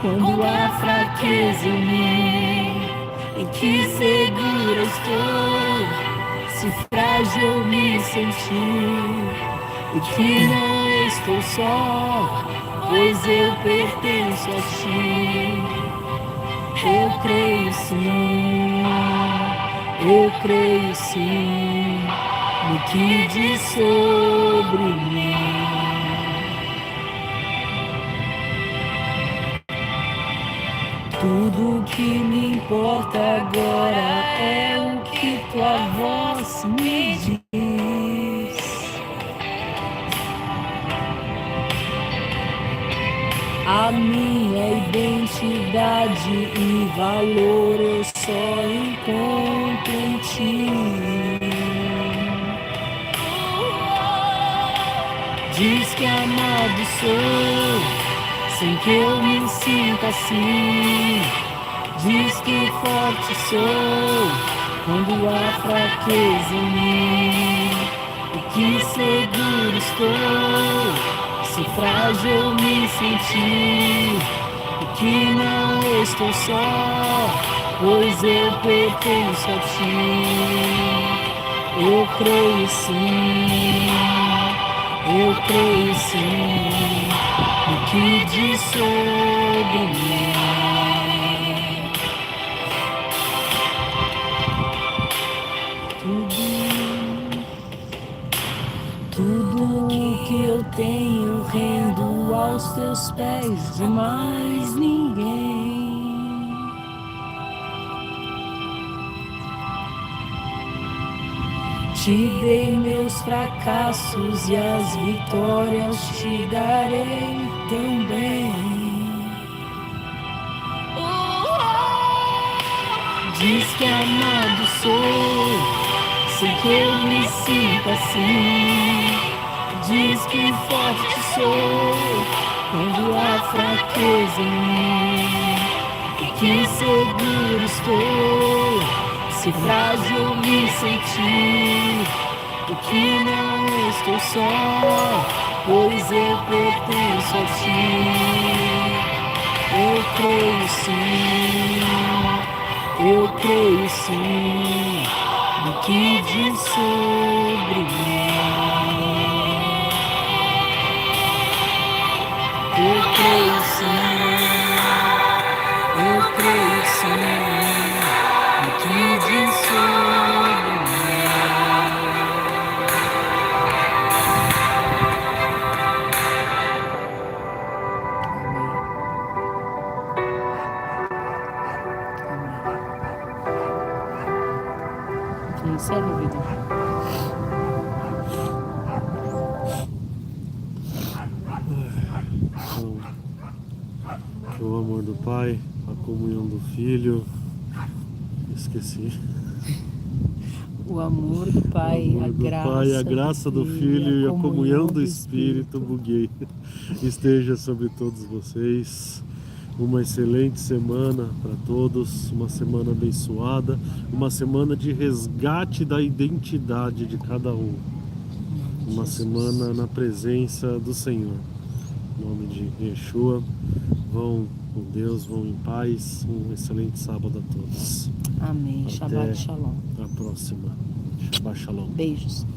quando há fraqueza em mim. E que segura estou, se frágil eu me sentir. E que não estou só, pois eu pertenço a ti. Eu creio sim, eu creio sim, no que diz sobre mim. Tudo que me importa agora é o que tua voz me diz. A minha identidade e valor eu só encontro em ti. Diz que amado sou, sem que eu me sinta assim. Diz que forte sou, quando há fraqueza em mim. E que seguro estou, se frágil eu me sentir. E que não estou só, pois eu pertenço a ti. Eu creio sim, eu creio sim, no que diz sobre mim. Tudo que eu tenho rendo aos teus pés, de mais ninguém. Te dei meus fracassos e as vitórias te darei também. Diz que amado sou, sem que eu me sinta assim. Diz que forte sou, quando há fraqueza em mim. E que seguro estou, se frágil eu me sentir. E que não estou só, pois eu pertenço a ti. Eu creio sim, eu creio sim, no que diz sobre mim. Eu creio sim, eu creio sim, no que diz sobre mim. encerra, Vitor. Então, que o amor do Pai, a comunhão do Filho, esqueci. O amor do Pai, O amor do Pai, a graça do Filho e a comunhão do Espírito, buguei, esteja sobre todos vocês. Uma excelente semana para todos, uma semana abençoada, uma semana de resgate da identidade de cada um. Uma semana na presença do Senhor. Em nome de Yeshua, vão com Deus, vão em paz. Um excelente sábado a todos. Amém. Até Shabbat Shalom. a próxima. Shabbat Shalom. Beijos.